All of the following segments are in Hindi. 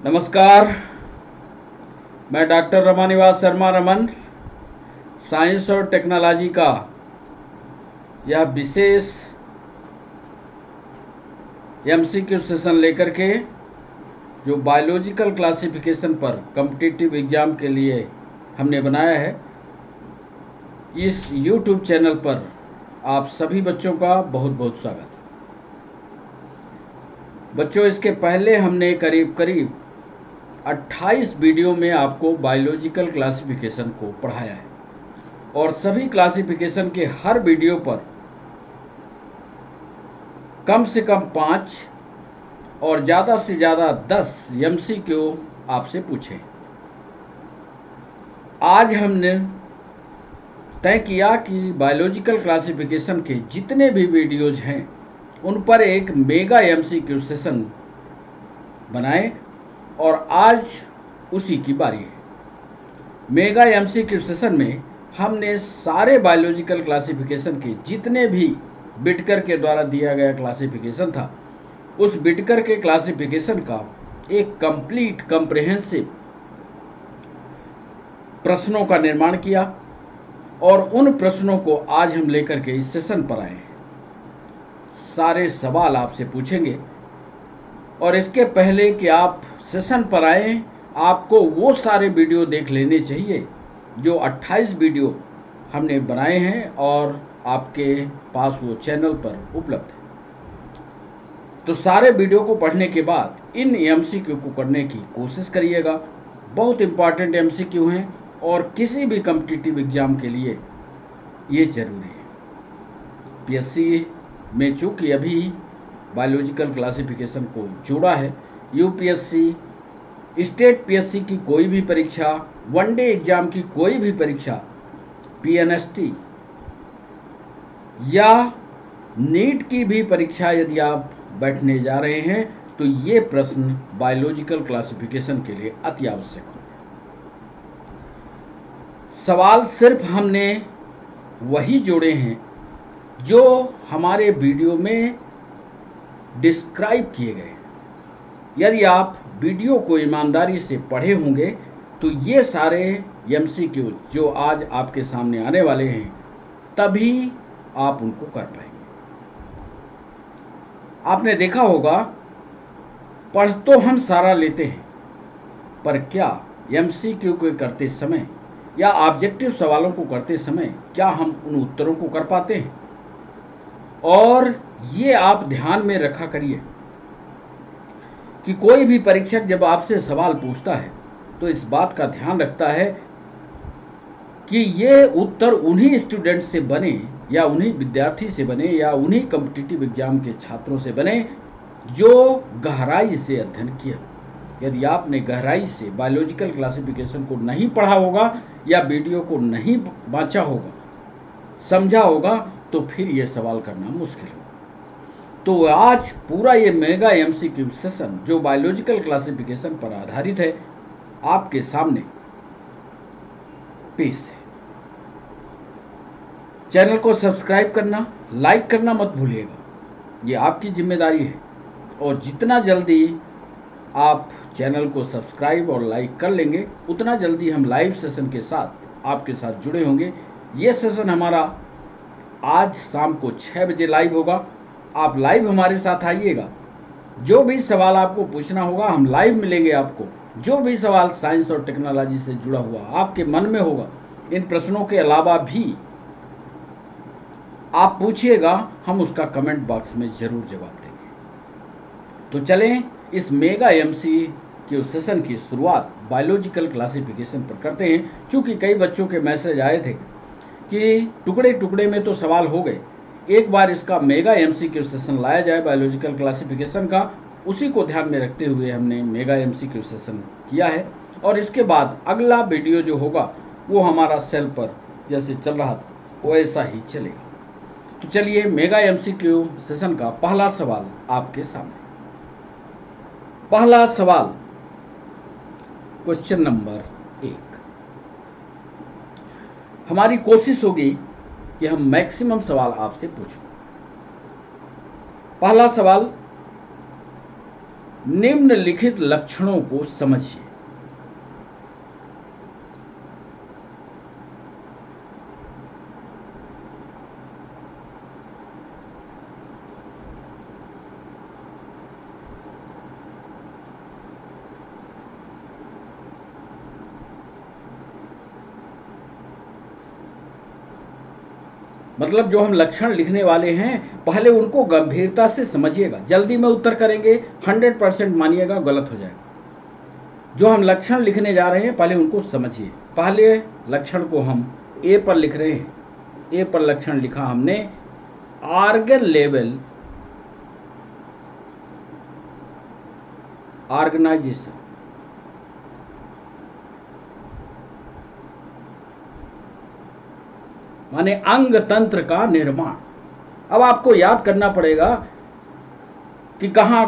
नमस्कार। मैं डॉक्टर रमानिवास शर्मा रमन साइंस और टेक्नोलॉजी का यह विशेष एमसीक्यू सेशन लेकर के जो बायोलॉजिकल क्लासिफिकेशन पर कॉम्पिटिटिव एग्ज़ाम के लिए हमने बनाया है, इस यूट्यूब चैनल पर आप सभी बच्चों का बहुत बहुत स्वागत। बच्चों, इसके पहले हमने करीब 28 वीडियो में आपको बायोलॉजिकल क्लासिफिकेशन को पढ़ाया है और सभी क्लासिफिकेशन के हर वीडियो पर कम से कम 5 और ज़्यादा से ज़्यादा 10 एमसीक्यू आपसे पूछे। आज हमने तय किया कि बायोलॉजिकल क्लासिफिकेशन के जितने भी वीडियोज हैं उन पर एक मेगा एमसीक्यू सेशन बनाएं और आज उसी की बारी है। मेगा एमसीक्यू सेशन में हमने सारे बायोलॉजिकल क्लासिफिकेशन के जितने भी बिटकर के द्वारा दिया गया क्लासिफिकेशन था, उस बिटकर के क्लासिफिकेशन का एक कंप्लीट कॉम्प्रिहेंसिव प्रश्नों का निर्माण किया और उन प्रश्नों को आज हम लेकर के इस सेशन पर आए हैं। सारे सवाल आपसे पूछेंगे और इसके पहले कि आप सेशन पर आए, आपको वो सारे वीडियो देख लेने चाहिए जो 28 वीडियो हमने बनाए हैं और आपके पास वो चैनल पर उपलब्ध है। तो सारे वीडियो को पढ़ने के बाद इन एमसीक्यू को करने की कोशिश करिएगा। बहुत इंपॉर्टेंट एमसीक्यू हैं और किसी भी कॉम्पिटिटिव एग्जाम के लिए ये जरूरी है। पीएससी में चूँकि अभी बायोलॉजिकल क्लासिफिकेशन को जोड़ा है, यूपीएससी, स्टेट पीएससी की कोई भी परीक्षा, वनडे एग्जाम की कोई भी परीक्षा, पीएनएसटी या नीट की भी परीक्षा यदि आप बैठने जा रहे हैं तो ये प्रश्न बायोलॉजिकल क्लासिफिकेशन के लिए अति आवश्यक होंगे। सवाल सिर्फ हमने वही जोड़े हैं जो हमारे वीडियो में डिस्क्राइब किए गए। यदि आप वीडियो को ईमानदारी से पढ़े होंगे तो ये सारे एमसीक्यू जो आज आपके सामने आने वाले हैं तभी आप उनको कर पाएंगे। आपने देखा होगा, पढ़ तो हम सारा लेते हैं, पर क्या एमसीक्यू को करते समय या ऑब्जेक्टिव सवालों को करते समय क्या हम उन उत्तरों को कर पाते हैं? और ये आप ध्यान में रखा करिए कि कोई भी परीक्षक जब आपसे सवाल पूछता है तो इस बात का ध्यान रखता है कि ये उत्तर उन्हीं स्टूडेंट से बने या उन्हीं विद्यार्थी से बने या उन्हीं कॉम्पिटिटिव एग्जाम के छात्रों से बने जो गहराई से अध्ययन किया। यदि आपने गहराई से बायोलॉजिकल क्लासिफिकेशन को नहीं पढ़ा होगा या वीडियो को नहीं बांचा होगा, समझा होगा, तो फिर ये सवाल करना मुश्किल होगा। तो आज पूरा ये मेगा एमसीक्यू सेशन जो बायोलॉजिकल क्लासिफिकेशन पर आधारित है आपके सामने पेश है। चैनल को सब्सक्राइब करना, लाइक करना मत भूलिएगा, ये आपकी जिम्मेदारी है। और जितना जल्दी आप चैनल को सब्सक्राइब और लाइक कर लेंगे उतना जल्दी हम लाइव सेशन के साथ आपके साथ जुड़े होंगे। ये सेशन हमारा आज शाम को 6 बजे लाइव होगा। आप लाइव हमारे साथ आइएगा। जो भी सवाल आपको पूछना होगा हम लाइव मिलेंगे आपको। जो भी सवाल साइंस और टेक्नोलॉजी से जुड़ा हुआ आपके मन में होगा, इन प्रश्नों के अलावा भी आप पूछिएगा, हम उसका कमेंट बॉक्स में जरूर जवाब देंगे। तो चलें इस मेगा एमसीक्यू सेशन की शुरुआत बायोलॉजिकल क्लासिफिकेशन पर करते हैं। चूँकि कई बच्चों के मैसेज आए थे कि टुकड़े टुकड़े में तो सवाल हो गए, एक बार इसका मेगा एमसीक्यू सेशन लाया जाए बायोलॉजिकल क्लासिफिकेशन का। उसी को ध्यान में रखते हुए हमने मेगा एमसीक्यू सेशन किया है और इसके बाद अगला वीडियो जो होगा वो हमारा सेल पर जैसे चल रहा था वैसा ही चलेगा। तो चलिए मेगा एमसीक्यू सेशन का पहला सवाल आपके सामने। पहला सवाल, क्वेश्चन नंबर 1। हमारी कोशिश होगी कि हम मैक्सिमम सवाल आपसे पूछें। पहला सवाल, निम्नलिखित लक्षणों को समझिए। मतलब जो हम लक्षण लिखने वाले हैं पहले उनको गंभीरता से समझिएगा। जल्दी में उत्तर करेंगे 100% मानिएगा गलत हो जाएगा। जो हम लक्षण लिखने जा रहे हैं पहले उनको समझिए। पहले लक्षण को हम ए पर लिख रहे हैं। ए पर लक्षण लिखा हमने आर्गन लेवल ऑर्गेनाइजेशन। माने अंग तंत्र का निर्माण। अब आपको याद करना पड़ेगा कि कहाँ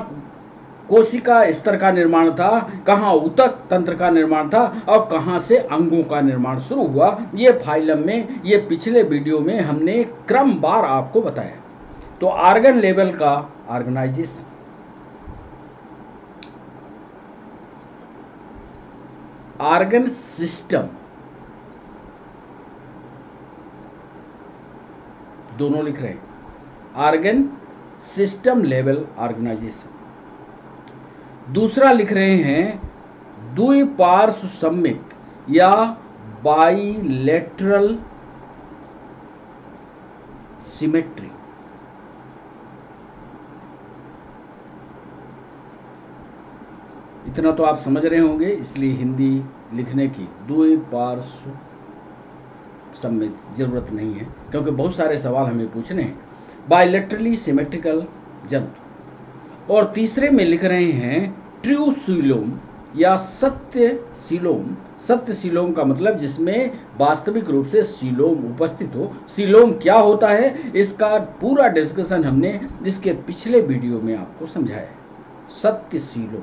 कोशिका स्तर का निर्माण था, कहाँ ऊतक तंत्र का निर्माण था और कहाँ से अंगों का निर्माण शुरू हुआ। ये फाइलम में, ये पिछले वीडियो में हमने क्रमवार आपको बताया। तो ऑर्गन लेवल का ऑर्गेनाइजेशन, ऑर्गन सिस्टम, दोनों लिख रहे हैं ऑर्गन सिस्टम लेवल ऑर्गेनाइजेशन। दूसरा लिख रहे हैं द्विपार्श्व सममित या बाइलेटरल सिमेट्री। इतना तो आप समझ रहे होंगे, इसलिए हिंदी लिखने की द्विपार्श्व सममित जरूरत नहीं है, क्योंकि बहुत सारे सवाल हमें पूछने हैं। बायलैटरली सिमेट्रिकल जंतु। और तीसरे में लिख रहे हैं ट्रू सीलोम या सत्य सीलोम। सत्य सीलोम का मतलब जिसमें वास्तविक रूप से सीलोम उपस्थित हो। सीलोम क्या होता है इसका पूरा डिस्कशन हमने इसके पिछले वीडियो में आपको समझाया है। सत्य सीलोम।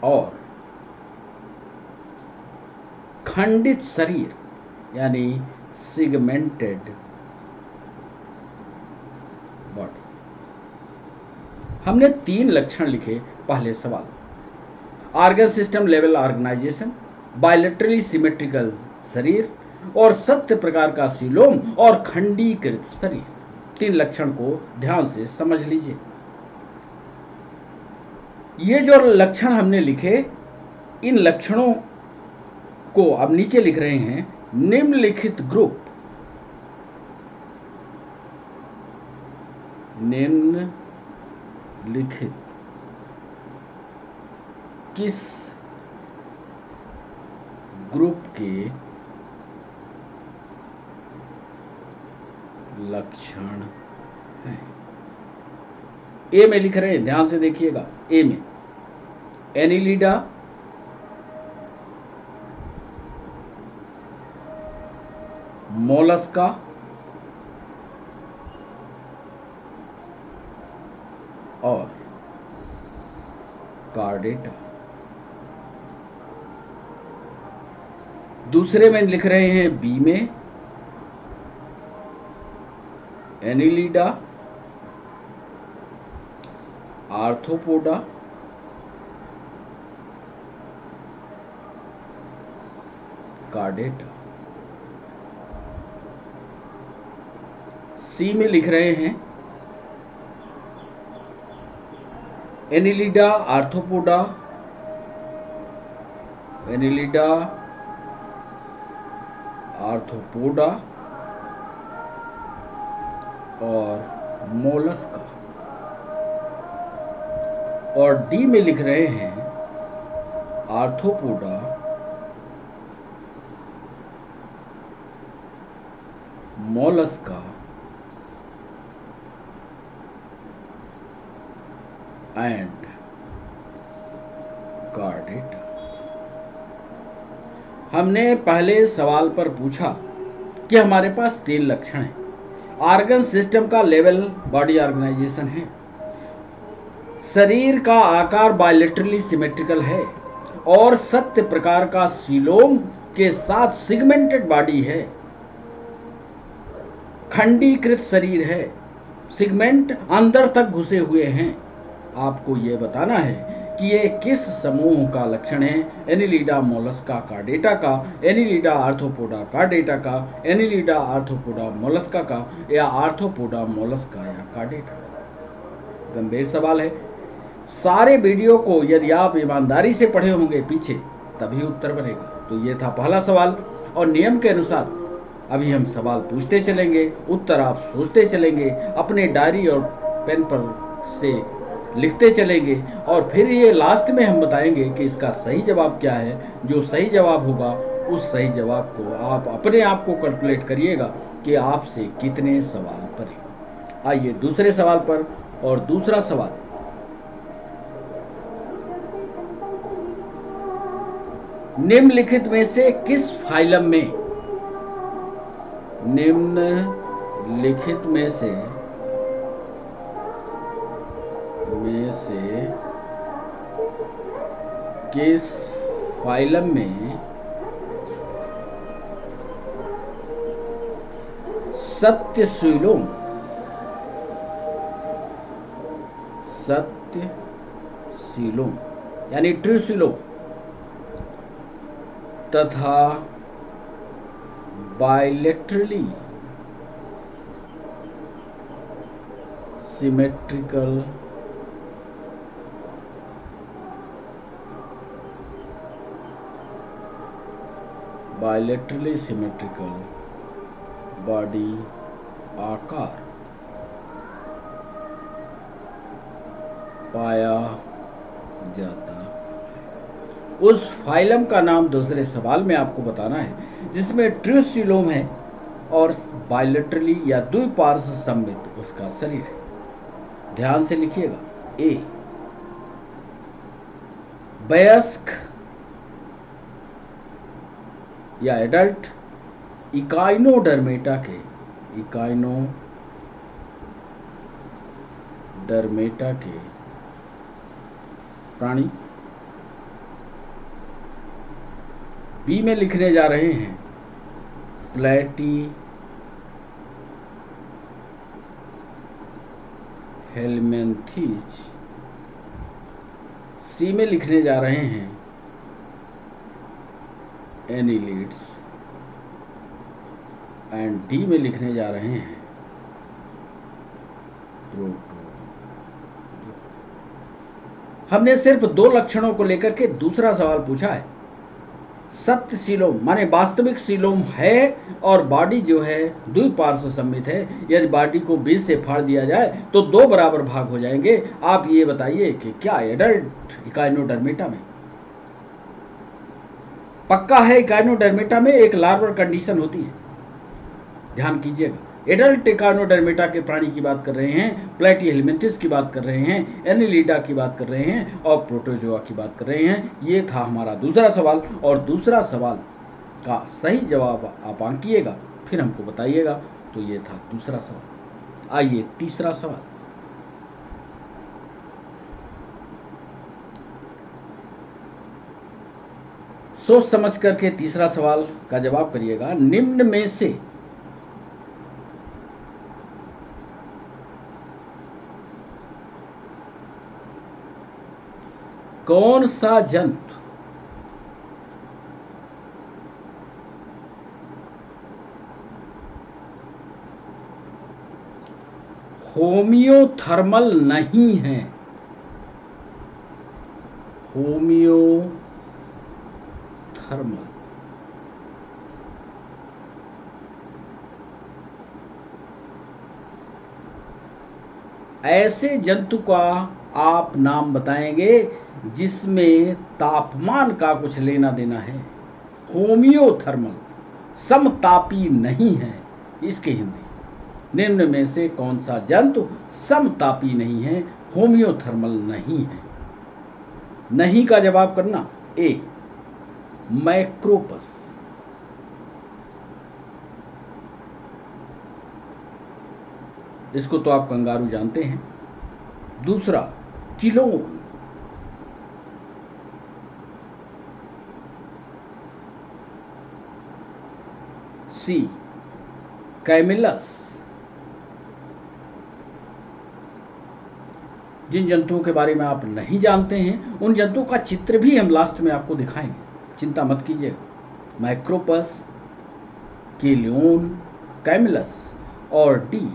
और खंडित शरीर यानी सिगमेंटेड बॉडी। हमने 3 लक्षण लिखे पहले सवाल। Organ system level organisation, bilaterally symmetrical शरीर और सत्य प्रकार का सीलोम और खंडीकृत शरीर। 3 लक्षण को ध्यान से समझ लीजिए। ये जो लक्षण हमने लिखे, इन लक्षणों को अब नीचे लिख रहे हैं निम्नलिखित ग्रुप, निम्नलिखित किस ग्रुप के लक्षण हैं। ए में लिख रहे हैं, ध्यान से देखिएगा। ए में एनिलिडा, मोलस्का, और कार्डेटा। दूसरे में लिख रहे हैं बी में एनिलिडा, आर्थ्रोपोडा, कार्डेटा। सी में लिख रहे हैं एनिलिडा, आर्थ्रोपोडा, एनिलिडा, आर्थ्रोपोडा और मोलस्का। और डी में लिख रहे हैं आर्थ्रोपोडा, मोलस्का एंड कार्डेटा। हमने पहले सवाल पर पूछा कि हमारे पास 3 लक्षण हैं। ऑर्गन सिस्टम का लेवल बॉडी ऑर्गेनाइजेशन है, शरीर का आकार बायलैटरली सिमेट्रिकल है और सत्य प्रकार का सीलोम के साथ सिगमेंटेड बॉडी है। खंडीकृत शरीर है, सेगमेंट अंदर तक घुसे हुए हैं। आपको यह बताना है कि ये किस समूह का लक्षण है, एनिलिडा मोलस्का कार्डेटा का, एनिलिडा आर्थ्रोपोडा कार्डेटा का, एनिलिडा आर्थ्रोपोडा मोलस्का का, या आर्थ्रोपोडा मोलस्का या कार्डेटा का। गंभीर सवाल है। सारे वीडियो को यदि आप ईमानदारी से पढ़े होंगे पीछे, तभी उत्तर बनेगा। तो ये था पहला सवाल, और नियम के अनुसार अभी हम सवाल पूछते चलेंगे, उत्तर आप सोचते चलेंगे, अपने डायरी और पेन पर से लिखते चलेंगे, और फिर ये लास्ट में हम बताएंगे कि इसका सही जवाब क्या है। जो सही जवाब होगा उस सही जवाब को आप अपने आप को कैलकुलेट करिएगा कि आपसे कितने सवाल पड़े। आइए दूसरे सवाल पर। और दूसरा सवाल, निम्नलिखित में से किस फाइलम में, निम्नलिखित में से किस फाइलम में सत्यसीलोम यानी ट्रूसिलोम तथा बायलैटरली सिमेट्रिकल बॉडी आकार पाया जाता है। उस फाइलम का नाम दूसरे सवाल में आपको बताना है जिसमें ट्रूसिलोम है और बायलैटरली या द्विपार्श्व सममित उसका शरीर है। ध्यान से लिखिएगा। ए, वयस्क या एडल्ट इकाइनोडर्मेटा के प्राणी। बी में लिखने जा रहे हैं प्लैटीहेल्मिन्थेस। सी में लिखने जा रहे हैं एनिलिड्स, एंड डी में लिखने जा रहे हैं प्रोटो। हमने सिर्फ दो लक्षणों को लेकर के दूसरा सवाल पूछा है। सत्य सीलोम माने वास्तविक सीलोम है और बॉडी जो है द्विपार्श्व सममित है। यदि बॉडी को बीच से फाड़ दिया जाए तो दो बराबर भाग हो जाएंगे। आप ये बताइए कि क्या एडल्ट इकाइनोडर्मेटा में पक्का है? इकाइनोडर्मेटा में एक लार्वर कंडीशन होती है, ध्यान कीजिएगा। एडल्ट इकाइनोडर्मेटा के प्राणी की बात कर रहे हैं, प्लैटीहेल्मिन्थेस की बात कर रहे हैं, एनिलिडा की बात कर रहे हैं और प्रोटोजोआ की बात कर रहे हैं। ये था हमारा दूसरा सवाल, और दूसरा सवाल का सही जवाब आप आंकिएगा, फिर हमको बताइएगा। तो ये था दूसरा सवाल। आइए तीसरा सवाल। सोच समझ करके तीसरा सवाल का जवाब करिएगा। निम्न में से कौन सा जंतु होमियोथर्मल नहीं है? होमियोथर्मल ऐसे जंतु का आप नाम बताएंगे जिसमें तापमान का कुछ लेना देना है। होमियोथर्मल समतापी नहीं है, इसके हिंदी। निम्न में से कौन सा जंतु समतापी नहीं है, होमियोथर्मल नहीं है? नहीं का जवाब करना। ए, मैक्रोपस। इसको तो आप कंगारू जानते हैं। दूसरा चिलोन। सी, कैमिलस। जिन जंतुओं के बारे में आप नहीं जानते हैं उन जंतुओं का चित्र भी हम लास्ट में आपको दिखाएंगे, चिंता मत कीजिएगा। माइक्रोपस, केलियोन, कैमिलस और डी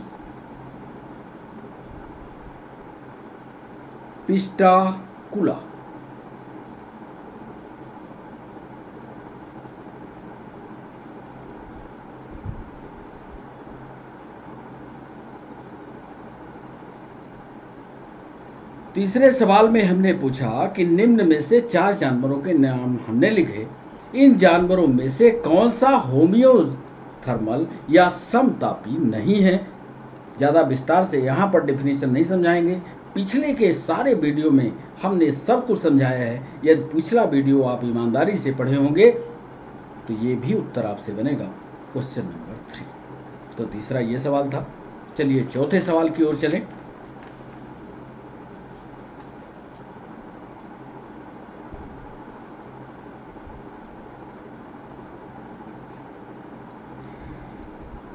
पिस्टाकुला। तीसरे सवाल में हमने पूछा कि निम्न में से 4 जानवरों के नाम हमने लिखे, इन जानवरों में से कौन सा होमियोथर्मल या समतापी नहीं है। ज़्यादा विस्तार से यहाँ पर डेफिनेशन नहीं समझाएंगे, पिछले के सारे वीडियो में हमने सब कुछ समझाया है। यदि पिछला वीडियो आप ईमानदारी से पढ़े होंगे तो ये भी उत्तर आपसे बनेगा। Question number 3। तो तीसरा ये सवाल था। चलिए चौथे सवाल की ओर चलें।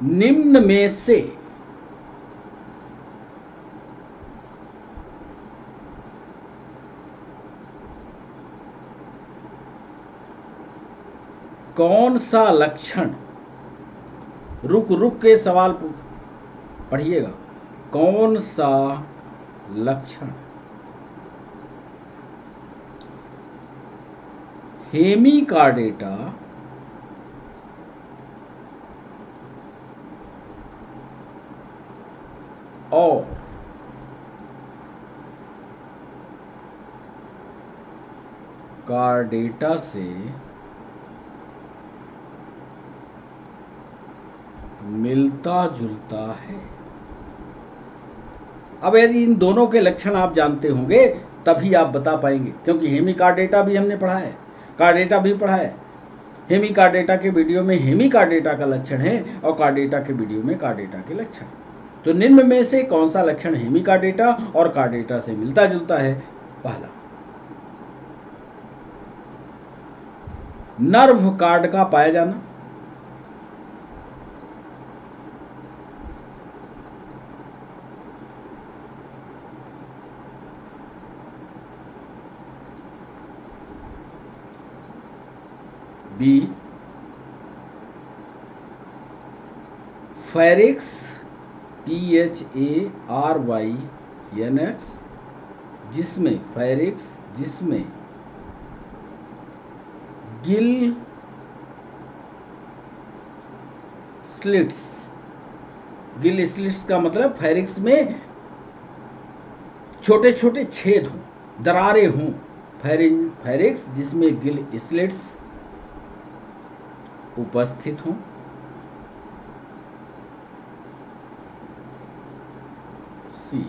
निम्न में से कौन सा लक्षण, रुक रुक के सवाल पढ़िएगा, कौन सा लक्षण हेमिकार्डेटा और कार्डेटा से मिलता जुलता है। अब यदि इन दोनों के लक्षण आप जानते होंगे तभी आप बता पाएंगे, क्योंकि हेमिकार्डेटा भी हमने पढ़ा है, कार्डेटा भी पढ़ा है। हेमिकार्डेटा के वीडियो में हेमिकार्डेटा का लक्षण है और कार्डेटा के वीडियो में कार्डेटा के लक्षण। तो निम्न में से कौन सा लक्षण हेमिकार्डेटा और कार्डेटा से मिलता जुलता है। पहला, नर्व कार्ड का पाया जाना। बी, फेरिक्स PHARYNX, जिसमें फेरिक्स, जिसमें गिल स्लिट्स, गिल स्लिट्स का मतलब फेरिक्स में छोटे छोटे छेद हों, दरारें हों। फेरिक्स जिसमें गिल स्लिट्स उपस्थित हों। सी,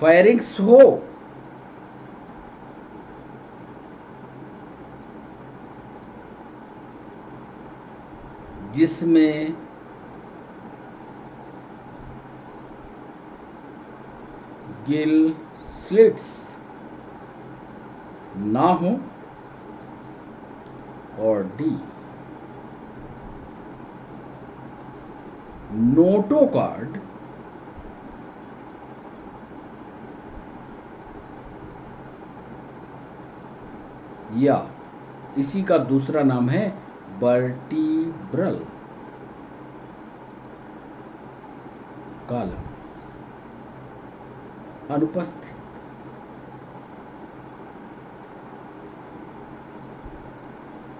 फेरिंक्स हो जिसमें गिल स्लिट्स ना हो। और डी, नोटोकार्ड या इसी का दूसरा नाम है वर्टिब्रल कॉलम अनुपस्थित।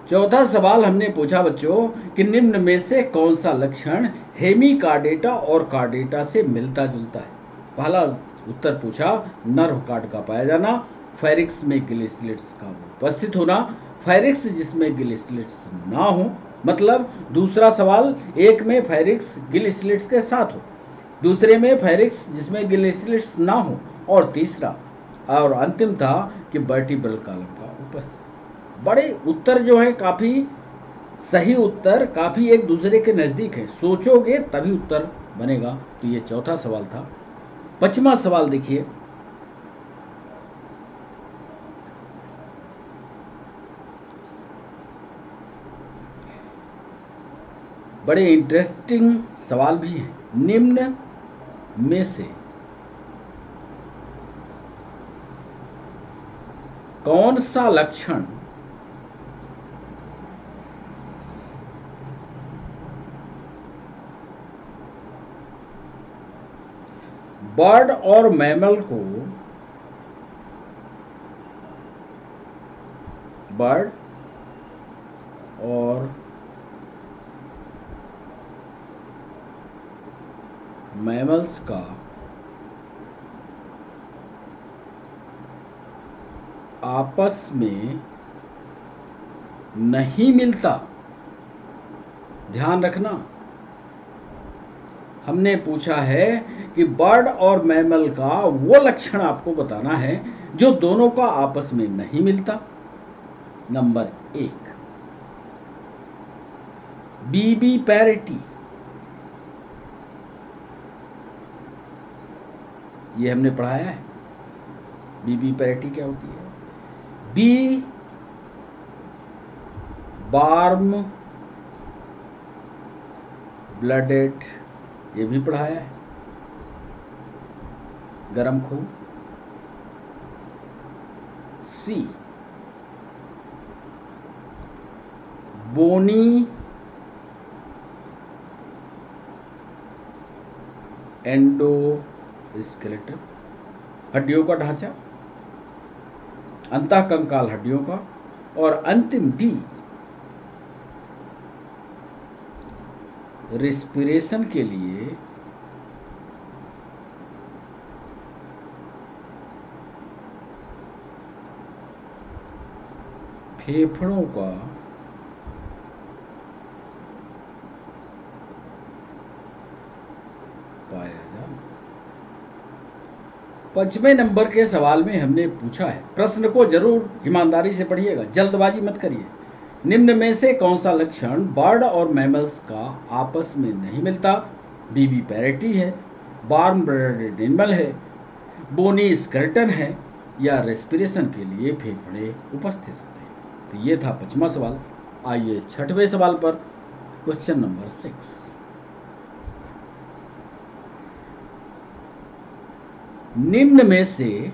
चौथा सवाल हमने पूछा बच्चों कि निम्न में से कौन सा लक्षण हेमिकार्डेटा और कार्डेटा से मिलता जुलता है। पहला उत्तर पूछा नर्व कार्ड का पाया जाना, फेरिक्स में गिल स्लिट्स का उपस्थित होना, फेरिक्स जिसमें गिल स्लिट्स ना हो। मतलब दूसरा सवाल, एक में फेरिक्स गिल स्लिट्स के साथ हो, दूसरे में फेरिक्स जिसमें गिल स्लिट्स ना हो, और तीसरा और अंतिम था कि वर्टिब्रल कॉलम का उपस्थित। बड़े उत्तर जो है काफ़ी सही उत्तर, काफ़ी एक दूसरे के नज़दीक है, सोचोगे तभी उत्तर बनेगा। तो ये चौथा सवाल था। पांचवा सवाल देखिए, बड़े इंटरेस्टिंग सवाल भी हैं। निम्न में से कौन सा लक्षण बर्ड और मैमल को बर्ड और मैमल्स का आपस में नहीं मिलता। ध्यान रखना, हमने पूछा है कि बर्ड और मैमल का वो लक्षण आपको बताना है जो दोनों का आपस में नहीं मिलता। नंबर 1, बीबी पैरिटी। ये हमने पढ़ाया है। बीबी पैरिटी क्या होती है? बी वार्म ब्लडेड, ये भी पढ़ाया है। गरम खून। सी बोनी एंडोस्केलेटन, हड्डियों का ढांचा, अंतःकंकाल हड्डियों का। और अंतिम डी रिस्पिरेशन के लिए फेफड़ों का पाया जाना। 5वें नंबर के सवाल में हमने पूछा है, प्रश्न को जरूर ईमानदारी से पढ़िएगा, जल्दबाजी मत करिए। निम्न में से कौन सा लक्षण बर्ड और मैमल्स का आपस में नहीं मिलता? बीबी पैरिटी है, वार्म ब्लडेड एनिमल है, बोनी स्केलेटन है, या रेस्पिरेशन के लिए फेफड़े उपस्थित होते हैं। तो ये था 5वां सवाल। आइए 6वें सवाल पर, क्वेश्चन नंबर 6। निम्न में से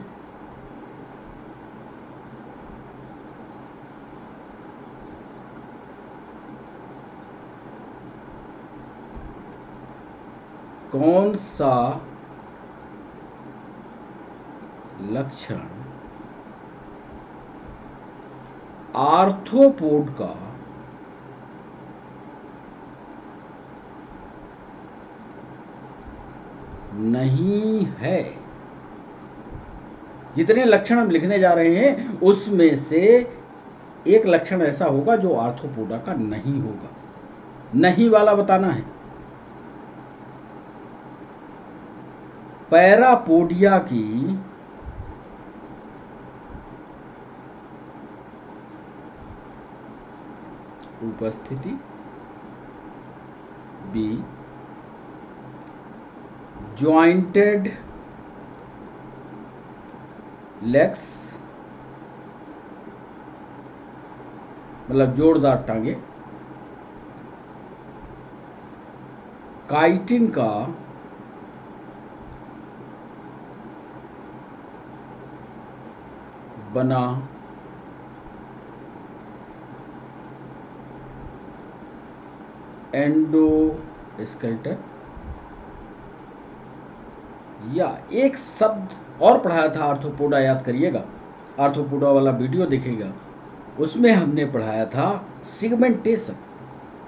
कौन सा लक्षण आर्थ्रोपोड का नहीं है? जितने लक्षण हम लिखने जा रहे हैं उसमें से एक लक्षण ऐसा होगा जो आर्थ्रोपोडा का नहीं होगा। नहीं वाला बताना है। पैरापोडिया की उपस्थिति, बी जॉइंटेड लेग्स, मतलब जोरदार टांगे, काइटिन का बना एंडोस्केलेटन, या एक शब्द और पढ़ाया था आर्थ्रोपोडा, याद करिएगा, आर्थ्रोपोडा वाला वीडियो देखिएगा, उसमें हमने पढ़ाया था सिगमेंटेशन,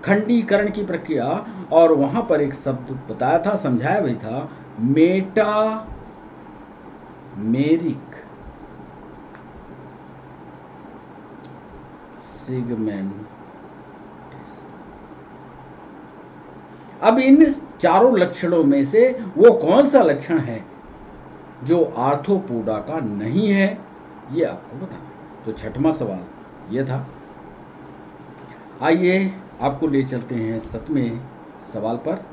खंडीकरण की प्रक्रिया, और वहां पर एक शब्द बताया था, समझाया भी था, मेटामेरिक सिगमेंटेशन। अब इन चारों लक्षणों में से वो कौन सा लक्षण है जो आर्थ्रोपोडा का नहीं है, ये आपको बताना। तो 6वां सवाल ये था। आइए आपको ले चलते हैं 7वें सवाल पर।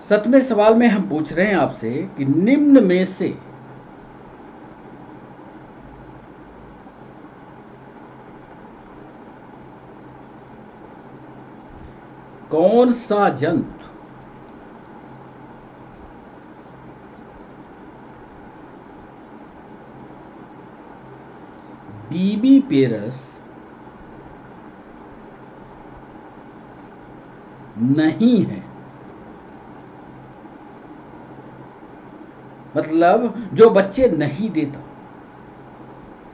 सातवें सवाल में हम पूछ रहे हैं आपसे कि निम्न में से कौन सा जंतु बीबीपेरस नहीं है? मतलब जो बच्चे नहीं देता,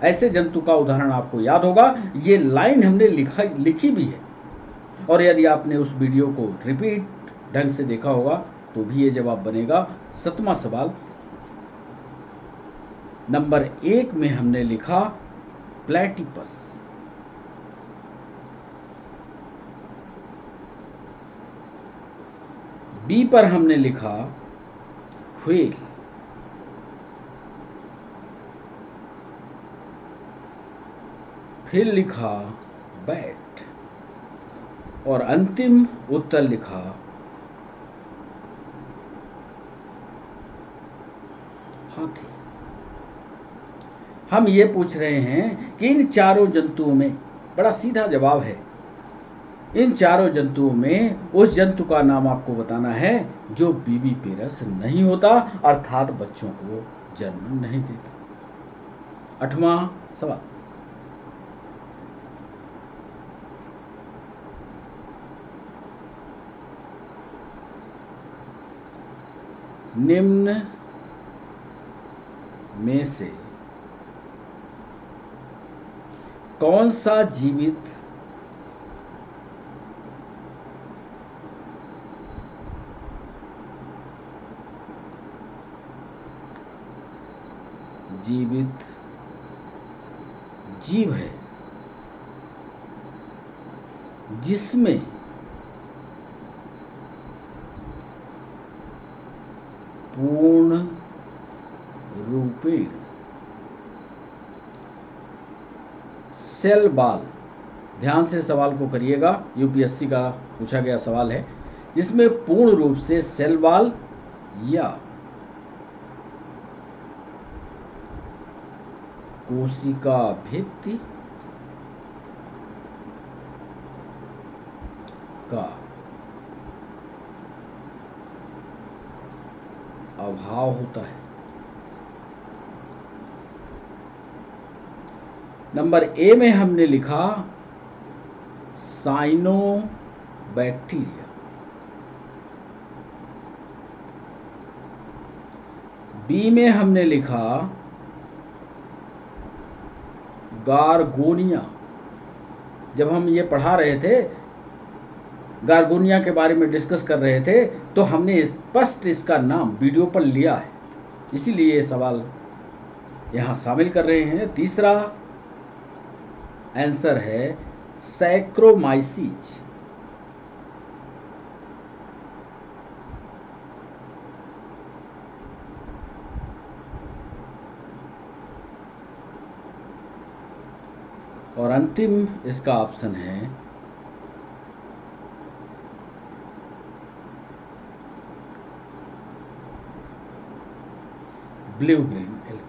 ऐसे जंतु का उदाहरण आपको याद होगा। ये लाइन हमने लिखी भी है, और यदि आपने उस वीडियो को रिपीट ढंग से देखा होगा तो भी ये जवाब बनेगा। 7वां सवाल, नंबर 1 में हमने लिखा प्लेटिपस, बी पर हमने लिखा व्हेल, फिर लिखा बैट, और अंतिम उत्तर लिखा हाथी। हम ये पूछ रहे हैं कि इन चारों जंतुओं में, बड़ा सीधा जवाब है, इन चारों जंतुओं में उस जंतु का नाम आपको बताना है जो बीबीपेरस नहीं होता, अर्थात बच्चों को जन्म नहीं देता। 8वां सवाल, निम्न में से कौन सा जीवित जीव है जिसमें पूर्ण रूपेण सेल बाल, ध्यान से सवाल को करिएगा, यूपीएससी का पूछा गया सवाल है, जिसमें पूर्ण रूप से सेल बाल या कोशिका भित्ति का अभाव होता है। नंबर ए में हमने लिखा साइनोबैक्टीरिया, बी में हमने लिखा गार्गोनिया। जब हम ये पढ़ा रहे थे, गार्गोनिया के बारे में डिस्कस कर रहे थे, तो हमने स्पष्ट इसका नाम वीडियो पर लिया है, इसीलिए ये सवाल यहाँ शामिल कर रहे हैं। तीसरा आंसर है सैक्रोमाइसीज, और अंतिम इसका ऑप्शन है ब्लू ग्रीन एल्गी।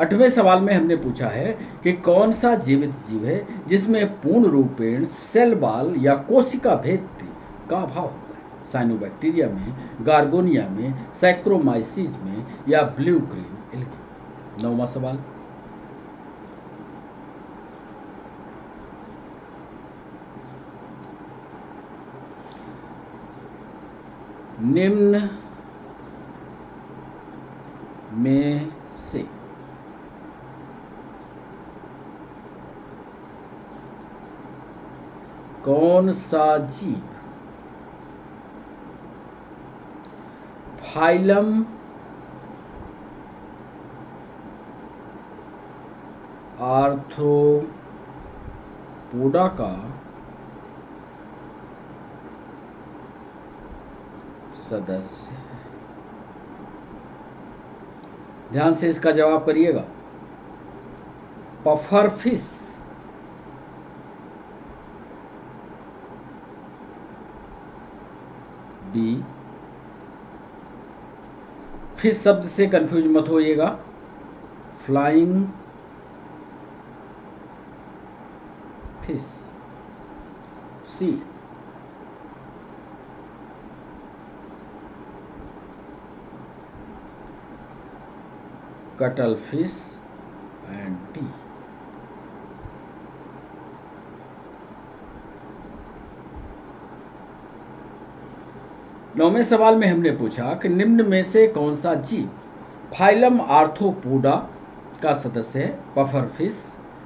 8वें सवाल में हमने पूछा है कि कौन सा जीवित जीव है जिसमें पूर्ण रूपेण सेल बाल या कोशिका भित्ति का अभाव होता है? साइनोबैक्टीरिया में, गार्गोनिया में, सैक्रोमाइसीज में, या ब्लू ग्रीन एल्गी। 9वां सवाल, निम्न में से कौन सा जीव फाइलम आर्थ्रोपोडा का सदस्य है? ध्यान से इसका जवाब करिएगा। Puffer fish, B. फिश शब्द से कंफ्यूज मत होइएगा, flying fish, C. Cuttle fish and T. नौवें सवाल में हमने पूछा कि निम्न में से कौन सा जीव फाइलम आर्थ्रोपोडा का सदस्य है? Puffer fish,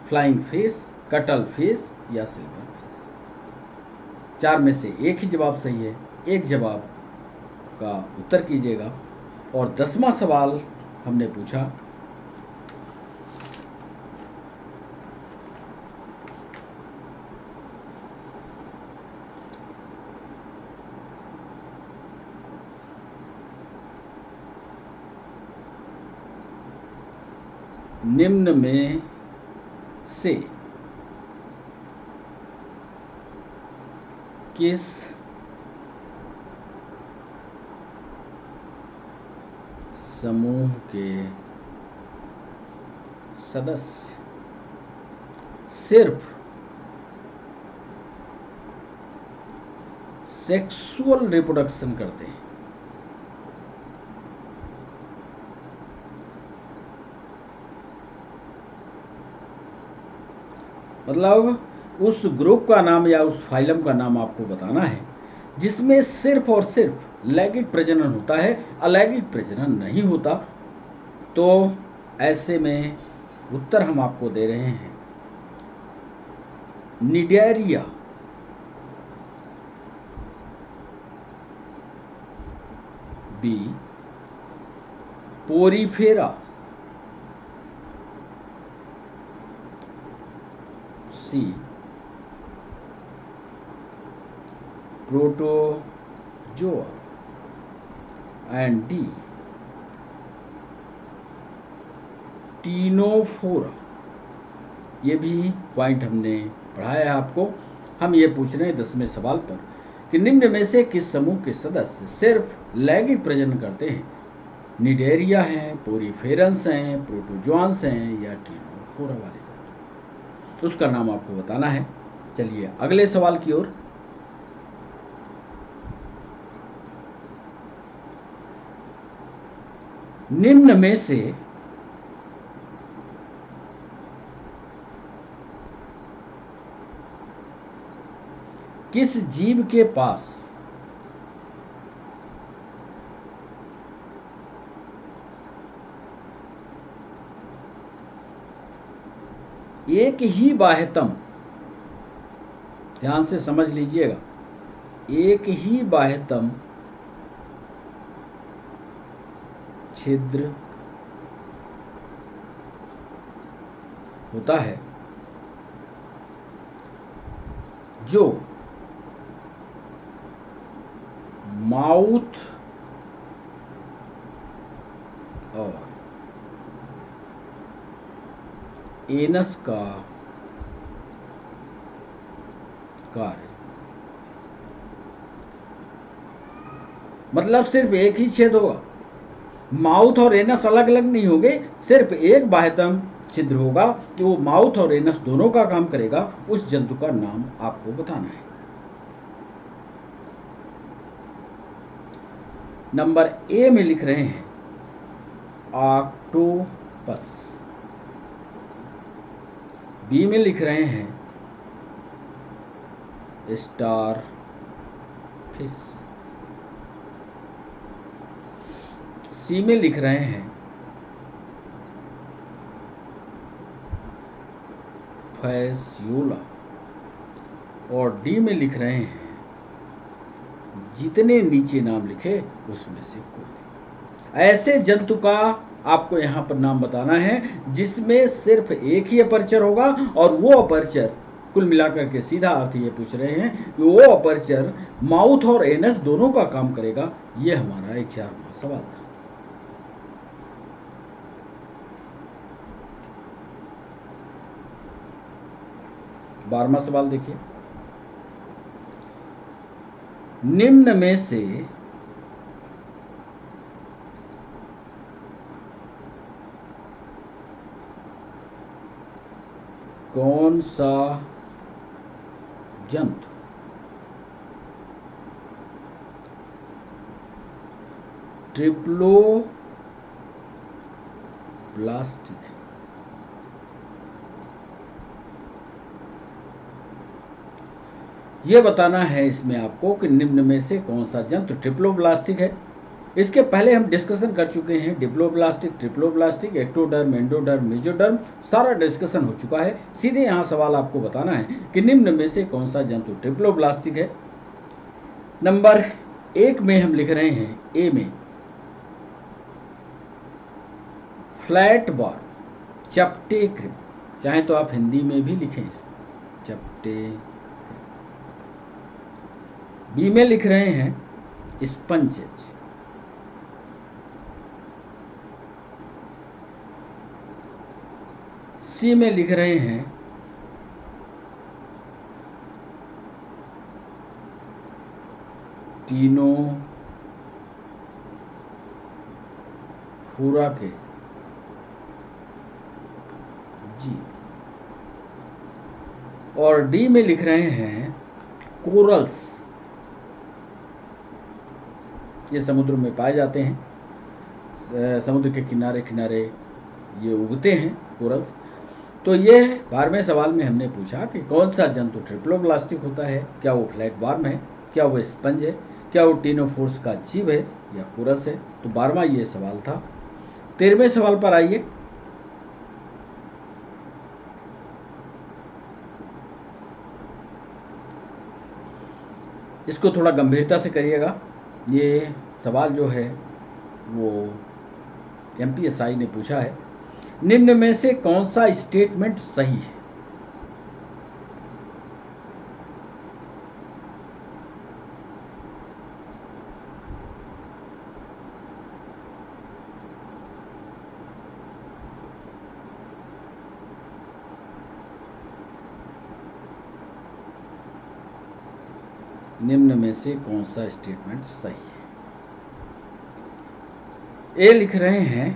flying fish, cuttle fish या सिल्वर फिश। 4 में से एक ही जवाब सही है, एक जवाब का उत्तर कीजिएगा। और 10वां सवाल हमने पूछा निम्न में से किस समूह के सदस्य सिर्फ सेक्सुअल रिप्रोडक्शन करते हैं? मतलब उस ग्रुप का नाम या उस फाइलम का नाम आपको बताना है जिसमें सिर्फ और सिर्फ लैंगिक प्रजनन होता है, अलैंगिक प्रजनन नहीं होता। तो ऐसे में उत्तर हम आपको दे रहे हैं Cnidaria, B Porifera, C Protozoa and D Ctenophora. ये भी पॉइंट हमने पढ़ाया है आपको। हम ये पूछ रहे हैं 10वें सवाल पर कि निम्न में से किस समूह के सदस्य सिर्फ लैंगिक प्रजनन करते हैं? निडेरिया हैं, पोरीफेरंस हैं, प्रोटोजोआंस हैं या टीनोफोरा वाले? उसका नाम आपको बताना है। चलिए अगले सवाल की ओर। निम्न में से किस जीव के पास एक ही बाह्यतम, ध्यान से समझ लीजिएगा, एक ही बाह्यतम छिद्र होता है जो माउथ और एनस का कार्य, मतलब सिर्फ एक ही छेद होगा, माउथ और एनस अलग अलग नहीं होंगे, सिर्फ एक बाह्यतम छिद्र होगा कि वो माउथ और एनस दोनों का काम करेगा। उस जंतु का नाम आपको बताना है। नंबर ए में लिख रहे हैं ऑक्टोपस, बी में लिख रहे हैं स्टार फिश, सी में लिख रहे हैं फैसियोला और डी में लिख रहे हैं, जितने नीचे नाम लिखे उसमें से कोई। ऐसे जंतु का आपको यहाँ पर नाम बताना है जिसमें सिर्फ एक ही अपर्चर होगा और वो अपर्चर, कुल मिलाकर के सीधा अर्थ ये पूछ रहे हैं कि वो अपर्चर माउथ और एनस दोनों का काम करेगा। ये हमारा 11वां सवाल था। बारहवां सवाल देखिए, निम्न में से कौन सा जंतु ब्लास्टिक है। ये बताना है इसमें आपको कि निम्न में से कौन सा जंतु ट्रिप्लोब्लास्टिक है। इसके पहले हम डिस्कशन कर चुके हैं diploblastic, triploblastic, ectoderm, endoderm, mesoderm, सारा डिस्कशन हो चुका है। सीधे यहाँ सवाल आपको बताना है कि निम्न में से कौन सा जंतु ट्रिप्लोब्लास्टिक है। नंबर 1 में हम लिख रहे हैं, ए में फ्लैट बार, चपटे कृमि, चाहे तो आप हिंदी में भी लिखें इसको, चपटे। बी में लिख रहे हैं स्पंजेज, सी में लिख रहे हैं टीनो फूरा के जी, और डी में लिख रहे हैं कोरल्स। ये समुद्र में पाए जाते हैं, समुद्र के किनारे किनारे ये उगते हैं कोरल्स। तो ये 12वें सवाल में हमने पूछा कि कौन सा जंतु ट्रिप्लोब्लास्टिक होता है, क्या वो फ्लैट वार्म है, क्या वो स्पंज है, क्या वो टीनोफोर्स का जीव है या कोरल्स है। तो 12वां ये सवाल था। 13वें सवाल पर आइए। इसको थोड़ा गंभीरता से करिएगा। ये सवाल जो है वो MPSI ने पूछा है, निम्न में से कौन सा स्टेटमेंट सही है। निम्न में से कौन सा स्टेटमेंट सही है। ए लिख रहे हैं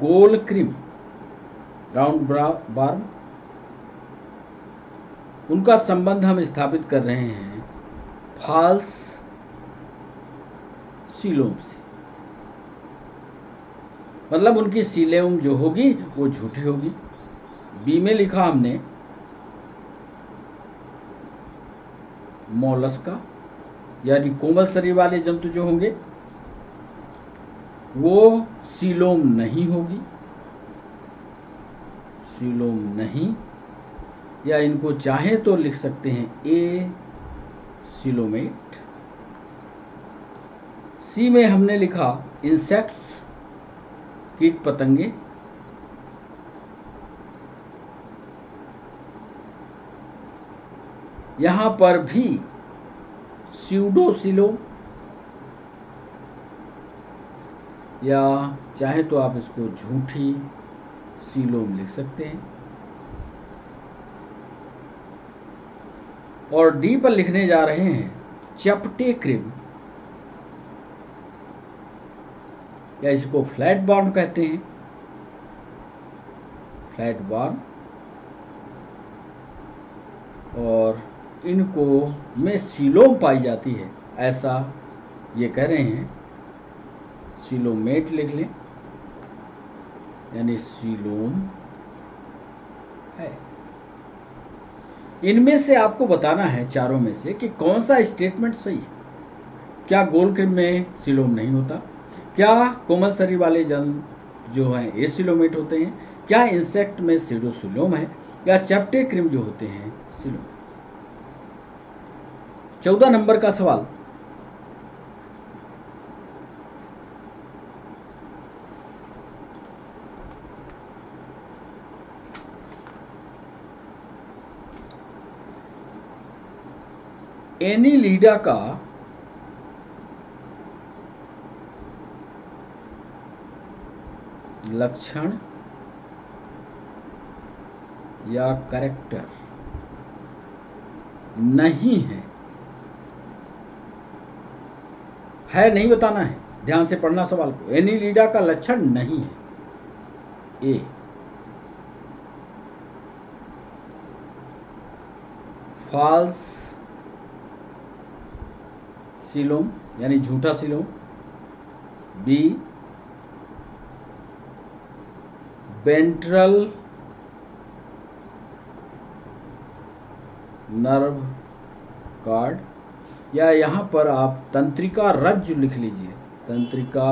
गोल क्रिम, राउंड बार्म, उनका संबंध हम स्थापित कर रहे हैं फॉल्स सीलोम से, मतलब उनकी सीलोम जो होगी वो झूठी होगी। बी में लिखा हमने मोलस्का, यानी कोमल शरीर वाले जंतु जो होंगे वो सीलोम नहीं होगी, सीलोम नहीं, या इनको चाहे तो लिख सकते हैं ए सीलोमेट। सी में हमने लिखा इंसेक्ट्स, कीट पतंगे, यहां पर भी स्यूडोसीलोम, या चाहे तो आप इसको झूठी सीलोम लिख सकते हैं। और डी पर लिखने जा रहे हैं चपटे क्रिम, या इसको फ्लैट बॉर्म कहते हैं, फ्लैट बॉर्म। और इनको में सीलोम पाई जाती है, ऐसा ये कह रहे हैं। सीलोमेट लिख लें, यानी सीलोम है। इनमें से आपको बताना है चारों में से कि कौन सा स्टेटमेंट सही है। क्या गोल क्रिम में सीलोम नहीं होता, क्या कोमल शरीर वाले जंतु जो हैं एसिलोमेट होते हैं, क्या इंसेक्ट में सीडोसीलोम है, या चपटे क्रिम जो होते हैं सीलोम। 14 नंबर का सवाल, एनीलिडा का लक्षण या कैरेक्टर नहीं है नहीं बताना है, ध्यान से पढ़ना सवाल को। एनीलिडा का लक्षण नहीं है। ए फॉल्स सीलोम, यानी झूठा coelom. B ventral nerve cord, या यहाँ पर आप तंत्रिका रज्जु लिख लीजिए, तंत्रिका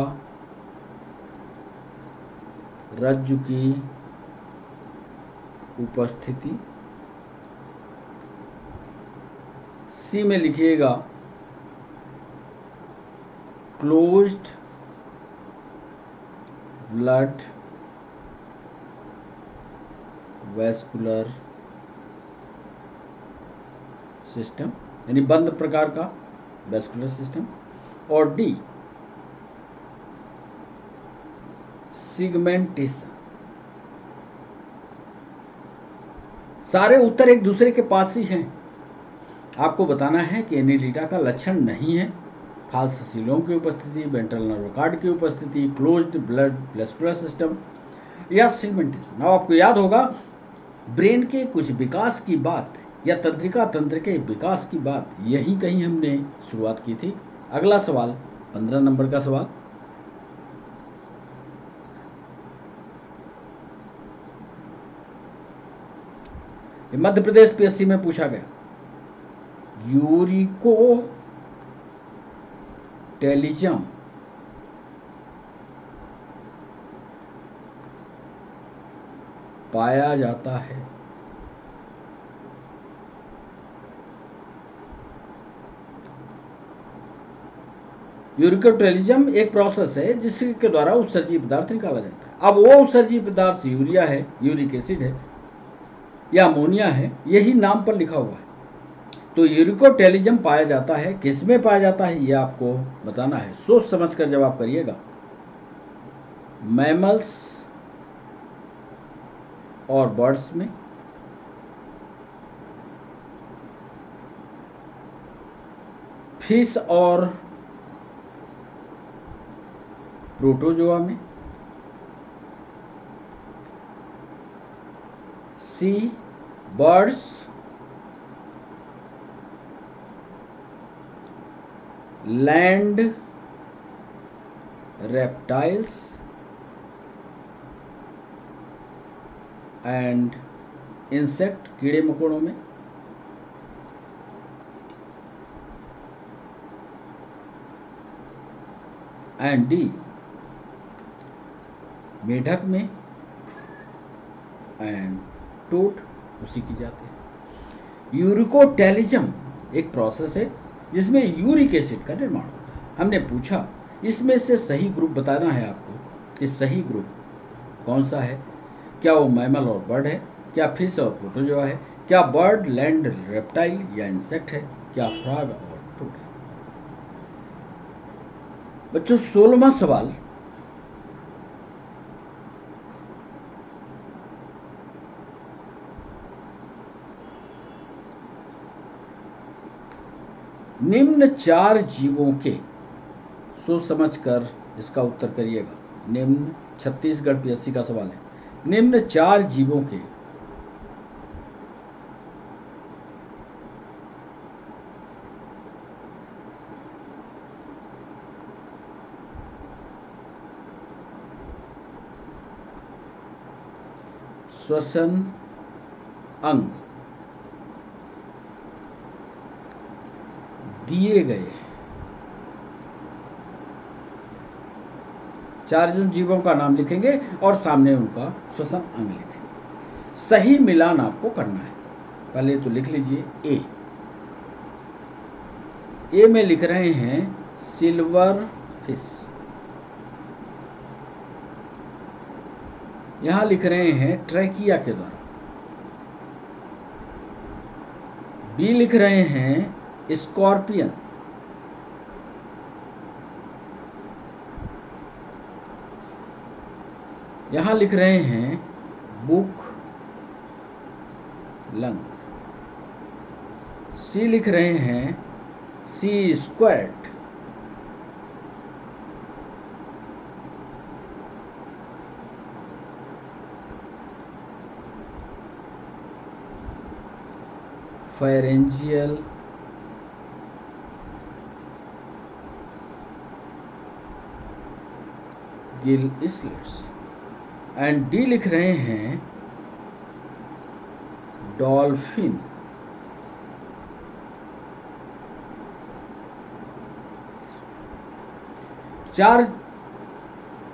रज्जु की उपस्थिति। सी में लिखिएगा क्लोज्ड ब्लड वैस्कुलर सिस्टम, यानी बंद प्रकार का वैस्कुलर सिस्टम। और डी सिगमेंटेशन। सारे उत्तर एक दूसरे के पास ही हैं। आपको बताना है कि एनीलिटा का लक्षण नहीं है फाल्स सीलों की उपस्थिति, वेंट्रल नर्व कार्ड की उपस्थिति, क्लोज्ड ब्लड वैस्कुलर सिस्टम या सिगमेंटेशन। अब आपको याद होगा ब्रेन के कुछ विकास की बात या तंत्रिका तंत्र के विकास की बात यहीं कहीं हमने शुरुआत की थी। अगला सवाल 15 नंबर का सवाल, मध्य प्रदेश पीएससी में पूछा गया। यूरिकोटेलिज्म पाया जाता है। यूरिकोटेलिज्म एक प्रोसेस है जिसके द्वारा उत्सर्जी पदार्थ निकाला जाता है। अब वो उत्सर्जी पदार्थ यूरिया है, यूरिक एसिड है या अमोनिया है, यही नाम पर लिखा हुआ है। तो यूरिकोटेलिज्म पाया जाता है, किसमें पाया जाता है ये आपको बताना है। सोच समझ कर जवाब करिएगा। मैमल्स और बर्ड्स में, फिश और प्रोटोजोआ में, sea birds land reptiles and insect कीड़े मकोड़ों में, एंड डी मेढक में, एंड टोट उसी की जाती है। यूरिकोटेलिज्म एक प्रोसेस है जिसमें यूरिक एसिड का निर्माण होता है। हमने पूछा इसमें से सही ग्रुप बताना है आपको कि सही ग्रुप कौन सा है। क्या वो मैमल और बर्ड है, क्या फिश और प्रोटोजोआ है, क्या बर्ड लैंड रेप्टाइल या इंसेक्ट है, क्या फ्रॉग और टोट है। बच्चों 16वां सवाल, निम्न 4 जीवों के, सोच समझकर इसका उत्तर करिएगा। निम्न छत्तीसगढ़ पीएससी का सवाल है। निम्न 4 जीवों के श्वसन अंग दिए गए 4 जीवों का नाम लिखेंगे और सामने उनका श्वसन अंग लिखेंगे। सही मिलान आपको करना है। पहले तो लिख लीजिए ए में लिख रहे हैं सिल्वर फिश, यहां लिख रहे हैं ट्रैकिया के द्वारा। बी लिख रहे हैं स्कॉर्पियन, यहां लिख रहे हैं बुक लंग। सी लिख रहे हैं sea squid, pharyngeal gill slits. And D लिख रहे हैं डॉल्फिन। चार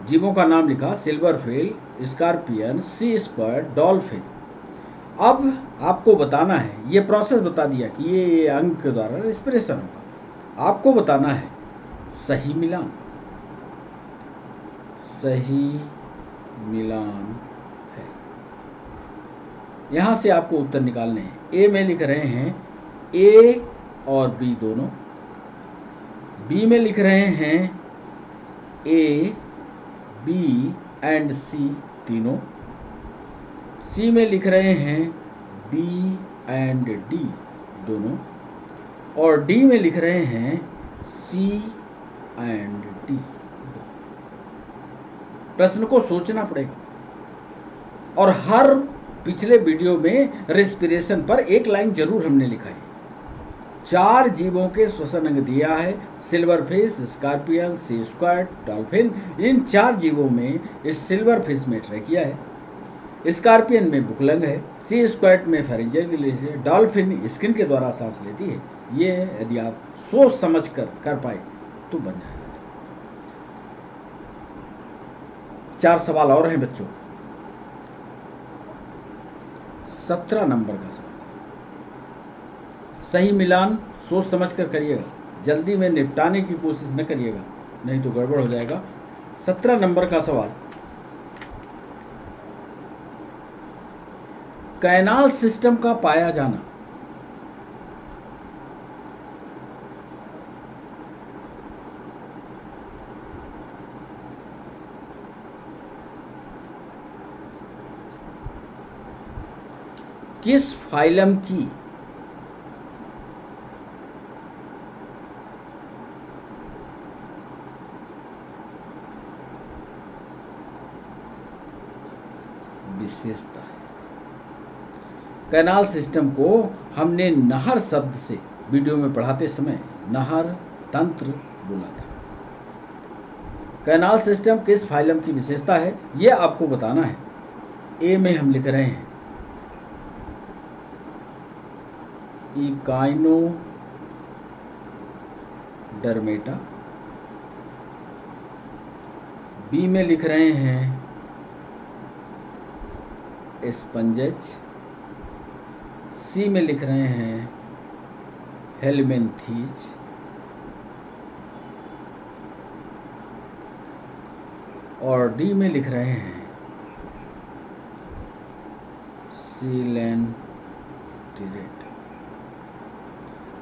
जीवों का नाम लिखा, silverfish, scorpion, sea squid, dolphin. अब आपको बताना है, ये प्रोसेस बता दिया कि ये अंक के द्वारा रेस्पिरेशन होगा। आपको बताना है सही मिलान, सही मिलान है। यहां से आपको उत्तर निकालने हैं। ए में लिख रहे हैं ए और बी दोनों, बी में लिख रहे हैं ए, बी एंड सी तीनों, सी में लिख रहे हैं बी एंड डी दोनों, और डी में लिख रहे हैं सी एंड डी। प्रश्न को सोचना पड़ेगा। और हर पिछले वीडियो में रेस्पिरेशन पर एक लाइन जरूर हमने लिखा है। चार जीवों के श्वसन अंग दिया है, silverfish, scorpion, sea squid, dolphin. इन चार जीवों में इस सिल्वरफिश में ट्रैकिया है, स्कॉर्पियन में बुकलंग है, सी स्क्वायड में फेरेंजियल ग्लैंड है, डॉल्फिन स्किन के द्वारा सांस लेती है। ये यदि आप सोच समझ कर पाए तो बन जाएगा। 4 सवाल और हैं बच्चों। 17 नंबर का सवाल, सही मिलान सोच समझ कर करिएगा, जल्दी में निपटाने की कोशिश न करिएगा, नहीं तो गड़बड़ हो जाएगा। 17 नंबर का सवाल, कैनाल सिस्टम का पाया जाना किस फाइलम की विशेषता है? कैनाल सिस्टम को हमने नहर शब्द से वीडियो में पढ़ाते समय नहर तंत्र बोला था। कैनाल सिस्टम किस फाइलम की विशेषता है यह आपको बताना है। ए में हम लिख रहे हैं इकाइनोडर्मेटा, बी में लिख रहे हैं स्पंजेज, सी में लिख रहे हैं हेलमिंथीज, और डी में लिख रहे हैं सीलेंटिरेट।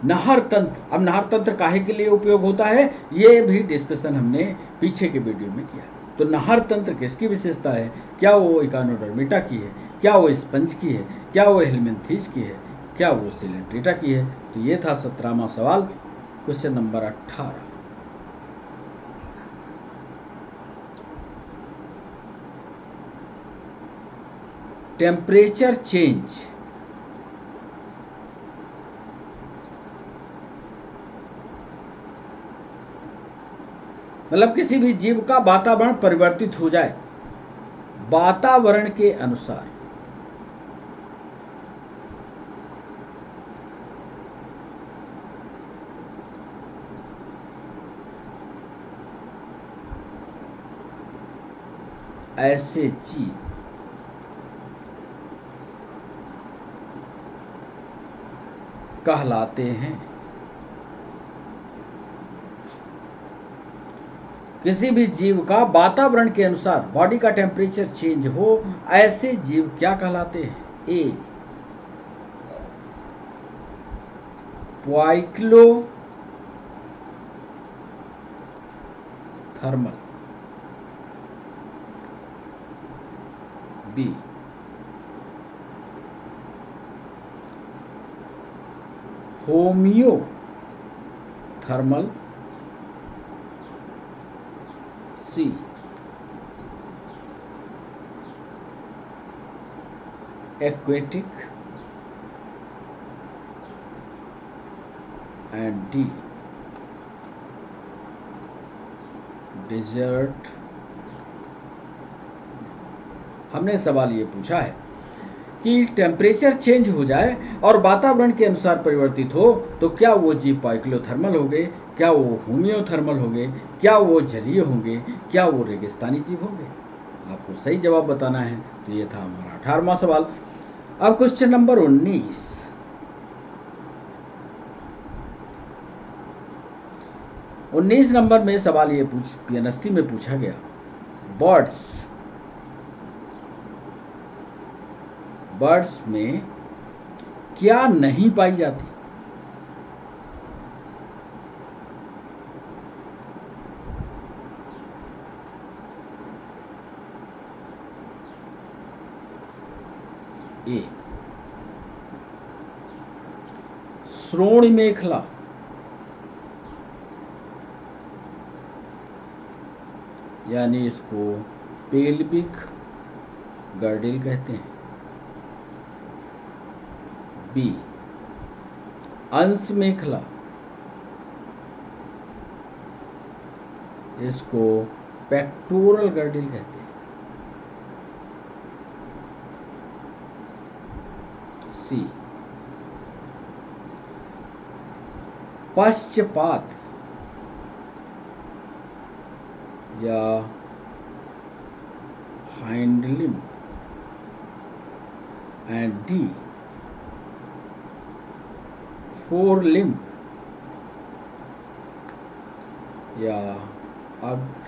नहर तंत्र, अब नहर तंत्र काहे के लिए उपयोग होता है ये भी डिस्कशन हमने पीछे के वीडियो में किया। तो नहर तंत्र किसकी विशेषता है? क्या वो इकाइनोडर्मेटा की है, क्या वो स्पंज की है, क्या वो हेलमिंथीज की है, क्या वो सीलेंट्रेटा की है? तो ये था 17वां सवाल, क्वेश्चन नंबर 18। टेम्परेचर चेंज मतलब किसी भी जीव का वातावरण परिवर्तित हो जाए वातावरण के अनुसार। ऐसे जीव कहलाते हैं। किसी भी जीव का वातावरण के अनुसार बॉडी का टेम्परेचर चेंज हो, ऐसे जीव क्या कहलाते हैं? A poikilothermal, B homeothermal, C aquatic, and D desert हमने सवाल ये पूछा है कि टेम्परेचर चेंज हो जाए और वातावरण के अनुसार परिवर्तित हो तो क्या वो जीव पाइक्लोथर्मल होंगे, क्या वो होमियोथर्मल होंगे, क्या वो जलीय होंगे, क्या वो रेगिस्तानी जीव होंगे? आपको सही जवाब बताना है। तो ये था हमारा 18वां सवाल। अब क्वेश्चन नंबर 19 नंबर में सवाल ये पीएनएसटी में पूछा गया, बर्ड्स में क्या नहीं पाई जाती? ए श्रोण मेखला, यानी इसको पेल्विक गर्डिल कहते हैं। बी अंश मेखला, इसको पेक्टोरल गर्डिल कहते हैं। सी पश्चपात या hind limb, and D four limb या अग्र।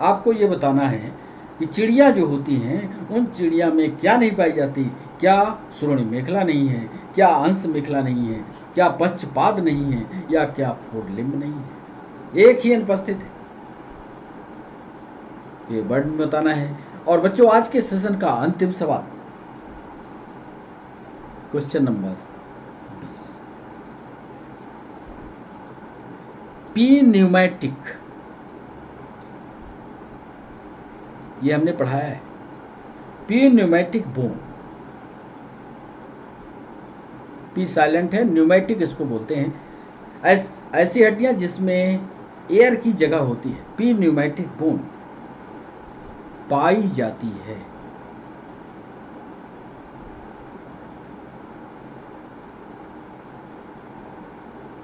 आपको ये बताना है कि चिड़िया जो होती हैं उन चिड़िया में क्या नहीं पाई जाती? क्या श्रोणि मेखला नहीं है, क्या अंश मेखला नहीं है, क्या पश्चपाद नहीं है, या क्या फोर लिम्ब नहीं है? एक ही अनुपस्थित है। ये वर्ड में बताना है। और बच्चों, आज के सेशन का अंतिम सवाल, क्वेश्चन नंबर 20। पी न्यूमेटिक, ये हमने पढ़ाया है। P pneumatic bone, P silent है, न्यूमेटिक इसको बोलते हैं। ऐसी हड्डियां जिसमें एयर की जगह होती है, पी न्यूमेटिक बोन पाई जाती है।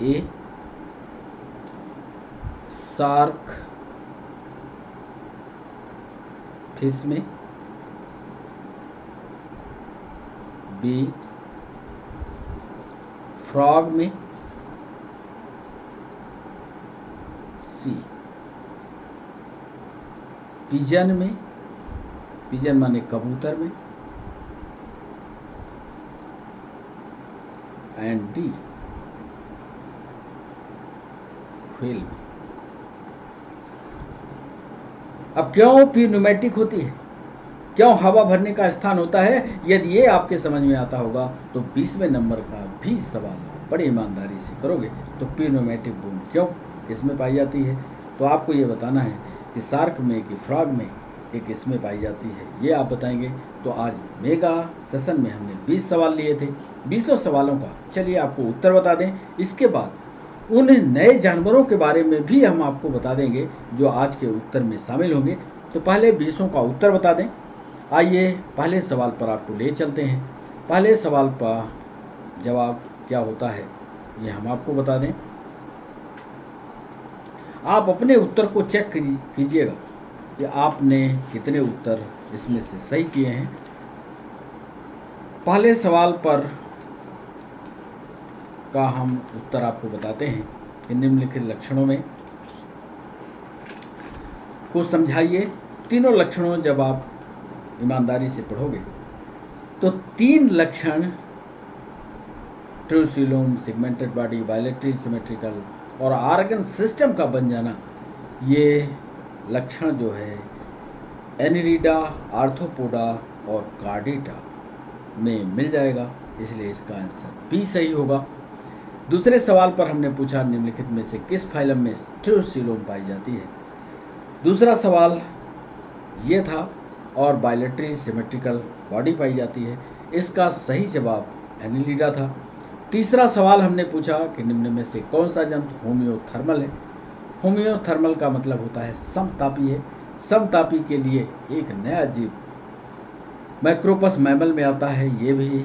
ए शार्क फिश में, बी फ्रॉग में, सी पिजन में, पिजन माने कबूतर में, एंड डी व्हेल में। अब क्यों पी न्यूमेटिक होती है, क्यों हवा भरने का स्थान होता है? यदि ये आपके समझ में आता होगा तो 20वें नंबर का भी सवाल आप बड़ी ईमानदारी से करोगे। तो पी न्यूमेटिक बोन क्यों, किसमें पाई जाती है? तो आपको ये बताना है कि शार्क में, कि फ्रॉग में, कि किसमें पाई जाती है, ये आप बताएंगे। तो आज मेगा सेशन में हमने 20 सवाल लिए थे। 20 सवालों का चलिए आपको उत्तर बता दें। इसके बाद उन नए जानवरों के बारे में भी हम आपको बता देंगे जो आज के उत्तर में शामिल होंगे। तो पहले 20 का उत्तर बता दें। आइए पहले सवाल पर आपको ले चलते हैं। पहले सवाल का जवाब क्या होता है ये हम आपको बता दें। आप अपने उत्तर को चेक कीजिएगा कि आपने कितने उत्तर इसमें से सही किए हैं। पहले सवाल पर का हम उत्तर आपको बताते हैं कि निम्नलिखित लक्षणों में को समझाइए। तीनों लक्षणों जब आप ईमानदारी से पढ़ोगे तो 3 लक्षण, true coelom, segmented body, bilateral symmetrical और ऑर्गन सिस्टम का बन जाना, ये लक्षण जो है एनिलिडा, आर्थ्रोपोडा और कार्डिटा में मिल जाएगा। इसलिए इसका आंसर बी सही होगा। दूसरे सवाल पर हमने पूछा निम्नलिखित में से किस फाइलम में ट्रू सीलोम पाई जाती है। दूसरा सवाल ये था, और बायलैटरल सिमेट्रिकल बॉडी पाई जाती है। इसका सही जवाब एनिलिडा था। तीसरा सवाल हमने पूछा कि निम्न में से कौन सा जंतु होमियोथर्मल है। होमियोथर्मल का मतलब होता है समतापी है। समतापी के लिए एक नया जीव मैक्रोपस मैमल में आता है ये भी।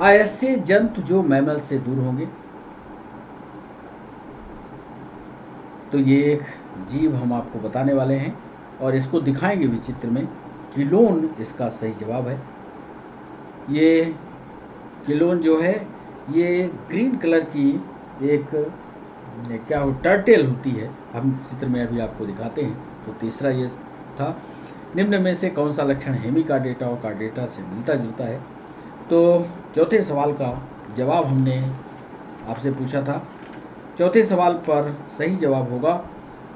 ऐसे जंतु जो मैमल से दूर होंगे, तो ये एक जीव हम आपको बताने वाले हैं और इसको दिखाएंगे भी चित्र में। किलोन इसका सही जवाब है। ये किलोन जो है ये ग्रीन कलर की एक क्या हो टर्टेल होती है, हम चित्र में अभी आपको दिखाते हैं। तो तीसरा ये था, निम्न में से कौन सा लक्षण हेमिकार्डेटा और कार्डेटा से मिलता जुलता है। तो चौथे सवाल का जवाब हमने आपसे पूछा था। चौथे सवाल पर सही जवाब होगा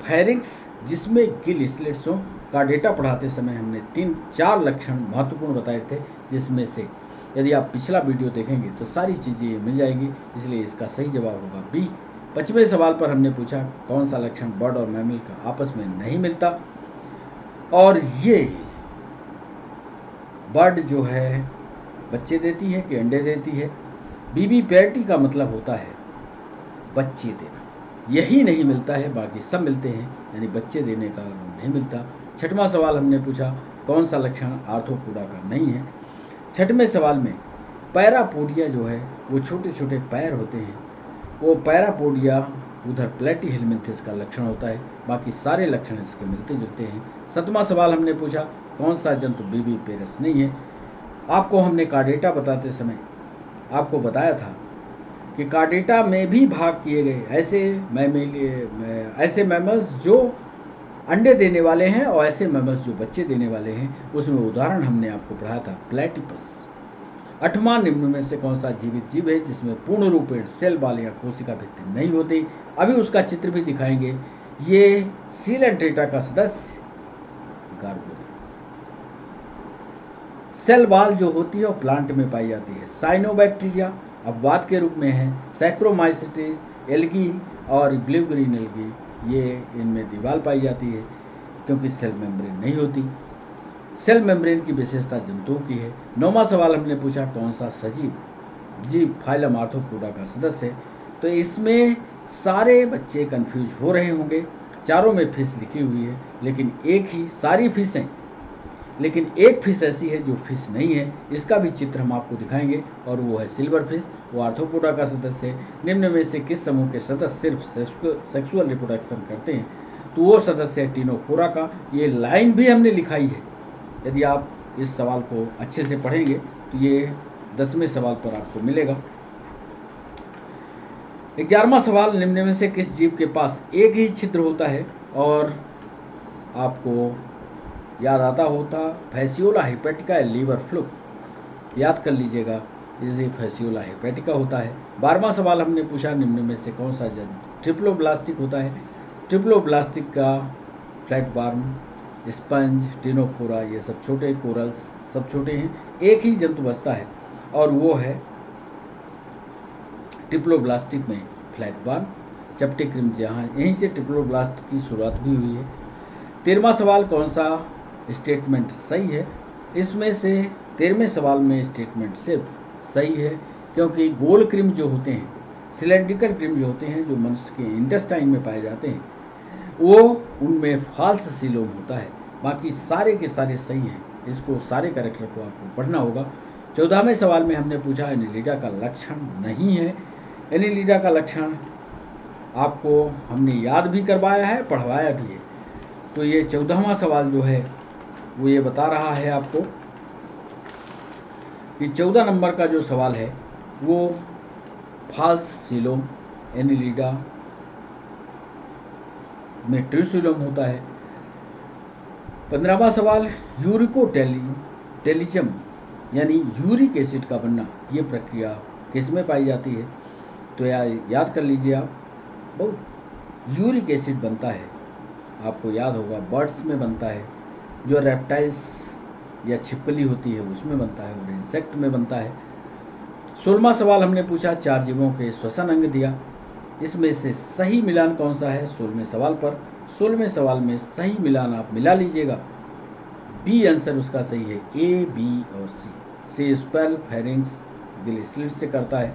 फैरिंक्स, जिसमें गिल स्लिट्स हों। कार्डेटा पढ़ाते समय हमने 3-4 लक्षण महत्वपूर्ण बताए थे, जिसमें से यदि आप पिछला वीडियो देखेंगे तो सारी चीज़ें मिल जाएंगी, इसलिए इसका सही जवाब होगा बी। 5वें सवाल पर हमने पूछा कौन सा लक्षण बर्ड और मैमल का आपस में नहीं मिलता, और ये बर्ड जो है बच्चे देती है कि अंडे देती है। बीबी पैरिटी का मतलब होता है बच्चे देना, यही नहीं मिलता है, बाकी सब मिलते हैं, यानी बच्चे देने का नहीं मिलता। 6वां सवाल हमने पूछा कौन सा लक्षण आर्थ्रोपोडा का नहीं है। 6वें सवाल में पैरापोडिया जो है वो छोटे छोटे पैर होते हैं, वो पैरापोडिया उधर प्लेटीहेलमिन्थेस का लक्षण होता है, बाकी सारे लक्षण इसके मिलते जुलते हैं। 7वां सवाल हमने पूछा कौन सा जंतु बीबी पेरस नहीं है। आपको हमने कार्डेटा बताते समय आपको बताया था कि कार्डेटा में भी भाग किए गए ऐसे मैमल्स जो अंडे देने वाले हैं और ऐसे मैमल्स जो बच्चे देने वाले हैं, उसमें उदाहरण हमने आपको पढ़ाया था प्लेटिपस। 8वां निम्न में से कौन सा जीवित जीव है जिसमें पूर्ण रूपेण सेल बाल या कोशिका भित्ति नहीं होती। अभी उसका चित्र भी दिखाएंगे। ये सीलेंट्रेटा का सदस्य गार्गोनिया। सेल बाल जो होती है वो प्लांट में पाई जाती है। साइनोबैक्टीरिया अपवाद के रूप में है। सैक्रोमाइसिटिस, एल्गी और ब्लू ग्रीन एल्गी, ये इनमें दीवार पाई जाती है क्योंकि सेल मेम्ब्रेन नहीं होती। सेल मेम्ब्रेन की विशेषता जंतुओं की है। 9वां सवाल हमने पूछा कौन सा सजीव जीव फाइलम आर्थ्रोपोडा का सदस्य है। तो इसमें सारे बच्चे कंफ्यूज हो रहे होंगे, चारों में फिश लिखी हुई है, लेकिन एक ही सारी फिश हैं, लेकिन एक फिश ऐसी है जो फिश नहीं है। इसका भी चित्र हम आपको दिखाएंगे और वो है सिल्वर फिश, वो आर्थ्रोपोडा का सदस्य है। निम्न में से किस समूह के सदस्य सिर्फ सेक्सुअल रिप्रोडक्शन करते हैं। तो वो सदस्य है टिनोफोरा का। ये लाइन भी हमने लिखाई है, यदि आप इस सवाल को अच्छे से पढ़ेंगे तो ये 10वें सवाल पर आपको मिलेगा। 11वां सवाल, निम्न में से किस जीव के पास एक ही छिद्र होता है। और आपको याद आता होता फैसियोला हेपेटिका लीवर फ्लूक, याद कर लीजिएगा, इसे फैसियोला हेपेटिका होता है। 12वां सवाल हमने पूछा निम्न में से कौन सा जंतु ट्रिप्लोब्लास्टिक होता है। ट्रिप्लोब्लास्टिक का फ्लैटवर्म, स्पंज, टिनोफोरा, ये सब छोटे कोरल्स सब छोटे हैं। एक ही जंतु बचता है और वो है ट्रिप्लोब्लास्टिक में फ्लैटवर्म, चपटी क्रिम, जहाँ यहीं से ट्रिप्लोब्लास्ट की शुरुआत भी हुई है। 13वां सवाल कौन सा स्टेटमेंट सही है। इसमें से 13वें सवाल में स्टेटमेंट सिर्फ सही है, क्योंकि गोल क्रिम जो होते हैं, सिलेंड्रिकल क्रिम जो होते हैं, जो मनुष्य के इंटेस्टाइन में पाए जाते हैं, वो उनमें फाल्स सीलोम होता है। बाकी सारे के सारे सही हैं। इसको सारे कैरेक्टर को आपको पढ़ना होगा। 14वें सवाल में हमने पूछा एनिलिडा का लक्षण नहीं है। एनिलिडा का लक्षण आपको हमने याद भी करवाया है, पढ़वाया भी है। तो ये 14वां सवाल जो है वो ये बता रहा है आपको कि 14 नंबर का जो सवाल है वो फाल्स सीलोम एनिलिडा में ट्रिसोलोम होता है। 15वां सवाल, यूरिकोटेलिचम यानी यूरिक एसिड का बनना, ये प्रक्रिया किस में पाई जाती है। तो याद कर लीजिए आप, बहुत यूरिक एसिड बनता है, आपको याद होगा बर्ड्स में बनता है, जो रेप्टाइल्स या छिपकली होती है उसमें बनता है, और इंसेक्ट में बनता है। 16वां सवाल हमने पूछा 4 जीवों के श्वसन अंग दिया, इसमें से सही मिलान कौन सा है। 16वें सवाल पर 16वें सवाल में सही मिलान आप मिला लीजिएगा। बी आंसर उसका सही है, ए, बी और सी। सी स्क्वेल फेरिंग्स गिल स्लिट से करता है,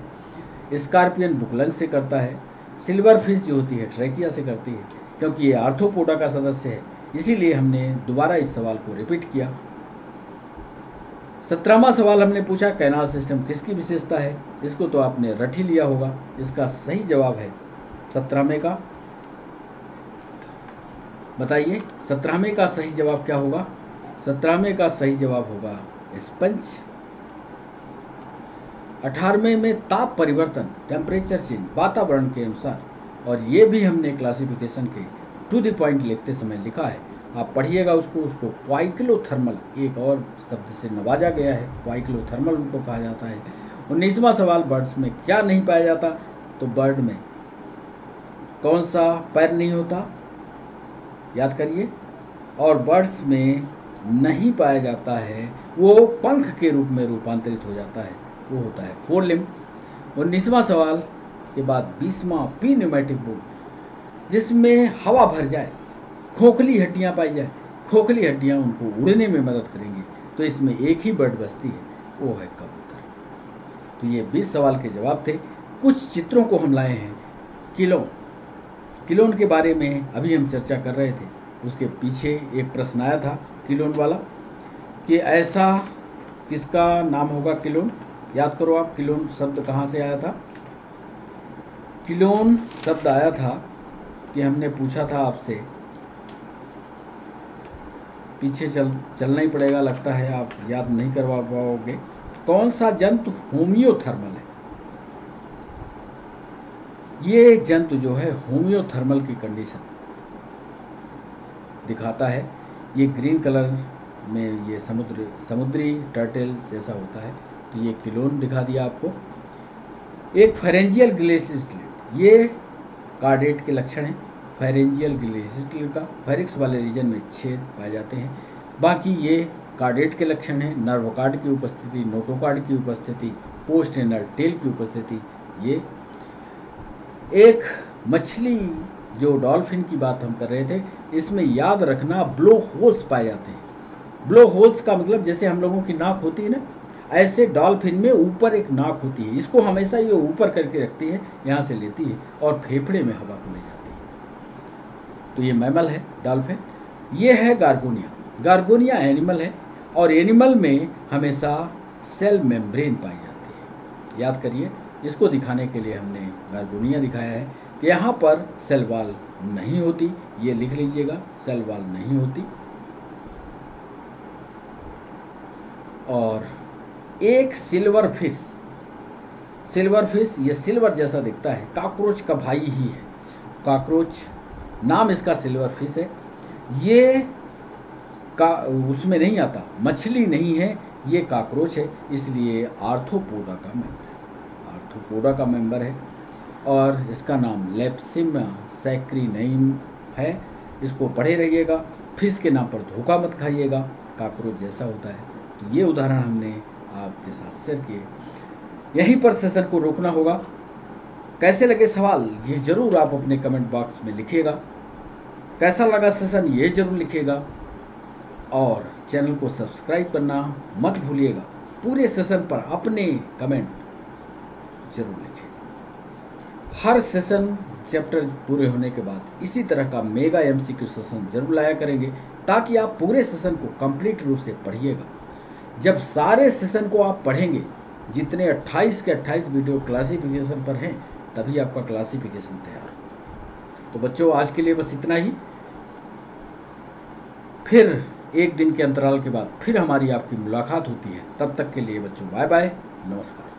स्कॉर्पियन बुकलंग से करता है, सिल्वर फिश जो होती है ट्रैकिया से करती है, क्योंकि ये आर्थ्रोपोडा का सदस्य है। इसीलिए हमने दोबारा इस सवाल को रिपीट किया। 17वां सवाल हमने पूछा कैनाल सिस्टम किसकी विशेषता है। इसको तो आपने रट ही लिया होगा। इसका सही जवाब है 17वें का। बताइए 17वें का सही जवाब क्या होगा। 17वें का सही जवाब होगा स्पंज। 18वें में ताप परिवर्तन, टेम्परेचर चेंज, वातावरण के अनुसार, और ये भी हमने क्लासिफिकेशन के टू द पॉइंट लिखते समय लिखा है। आप पढ़िएगा उसको क्वाइक्लोथर्मल एक और शब्द से नवाजा गया है, क्वाइक्लोथर्मल उनको कहा जाता है। 19वां सवाल बर्ड्स में क्या नहीं पाया जाता। तो बर्ड में कौन सा पैर नहीं होता, याद करिए। और बर्ड्स में नहीं पाया जाता है वो पंख के रूप में रूपांतरित हो जाता है, वो होता है फोर लिम्ब। 19वां सवाल के बाद 20वां पी न्यूमेटिक बोर्ड, जिसमें हवा भर जाए, खोखली हड्डियां पाई जाए, खोखली हड्डियां उनको उड़ने में मदद करेंगी। तो इसमें एक ही बर्ड बसती है, वो है कबूतर। तो ये 20 सवाल के जवाब थे। कुछ चित्रों को हम लाए हैं। किलोन के बारे में अभी हम चर्चा कर रहे थे। उसके पीछे एक प्रश्न आया था किलोन वाला कि ऐसा किसका नाम होगा किलोन। याद करो आप, किलोन शब्द कहाँ से आया था। किलोन शब्द आया था कि हमने पूछा था आपसे, पीछे चलना ही पड़ेगा, लगता है आप याद नहीं करवा पाओगे। कौन सा जंतु होमियोथर्मल है। ये जंतु जो है होमियोथर्मल की कंडीशन दिखाता है। ये ग्रीन कलर में ये समुद्री टर्टल जैसा होता है। तो ये किलोन दिखा दिया आपको। एक फेरेंजियल ग्लेसिस्टिल, ये कार्डेट के लक्षण हैं। फेरेंजियल ग्लेसिस्टिल का फेरिक्स वाले रीजन में छेद पाए जाते हैं। बाकी ये कार्डेट के लक्षण हैं। नर्व कार्ड की उपस्थिति, नोटोकार्ड की उपस्थिति, पोस्ट एनल टेल की उपस्थिति। ये एक मछली जो डॉल्फिन की बात हम कर रहे थे, इसमें याद रखना ब्लो होल्स पाए जाते हैं। ब्लो होल्स का मतलब जैसे हम लोगों की नाक होती है ना, ऐसे डॉल्फिन में ऊपर एक नाक होती है। इसको हमेशा ये ऊपर करके रखती है, यहाँ से लेती है और फेफड़े में हवा को ले जाती है। तो ये मैमल है डॉल्फिन। ये है गार्गोनिया। गार्गोनिया एनिमल है और एनिमल में हमेशा सेल मेम्ब्रेन पाई जाती है। याद करिए, इसको दिखाने के लिए हमने गार्गोनिया दिखाया है कि यहाँ पर सेल वॉल नहीं होती। ये लिख लीजिएगा, सेल वॉल नहीं होती। और एक सिल्वर फिश, ये सिल्वर जैसा दिखता है, कॉकरोच का भाई ही है। कॉकरोच नाम इसका सिल्वर फिश है। ये उसमें नहीं आता, मछली नहीं है, ये कॉकरोच है, इसलिए आर्थ्रोपोडा का मेंबर है। और इसका नाम लेप्सिमा सैक्रिनम है। इसको पढ़े रहिएगा। फिश के नाम पर धोखा मत खाइएगा, कॉकरोच जैसा होता है। तो ये उदाहरण हमने आपके साथ शेयर किए। यहीं पर सेशन को रोकना होगा। कैसे लगे सवाल ये जरूर आप अपने कमेंट बॉक्स में लिखिएगा। कैसा लगा सेशन ये जरूर लिखिएगा और चैनल को सब्सक्राइब करना मत भूलिएगा। पूरे सेशन पर अपने कमेंट जरूर लिखें। हर सेशन चैप्टर पूरे होने के बाद इसी तरह का मेगा एमसीक्यू सेशन जरूर लाया करेंगे, ताकि आप पूरे सेशन को कंप्लीट रूप से पढ़िएगा। जब सारे सेशन को आप पढ़ेंगे, जितने 28 के 28 वीडियो क्लासिफिकेशन पर हैं, तभी आपका क्लासिफिकेशन तैयार हो। तो बच्चों, आज के लिए बस इतना ही। फिर एक दिन के अंतराल के बाद फिर हमारी आपकी मुलाकात होती है। तब तक के लिए बच्चों बाय बाय, नमस्कार।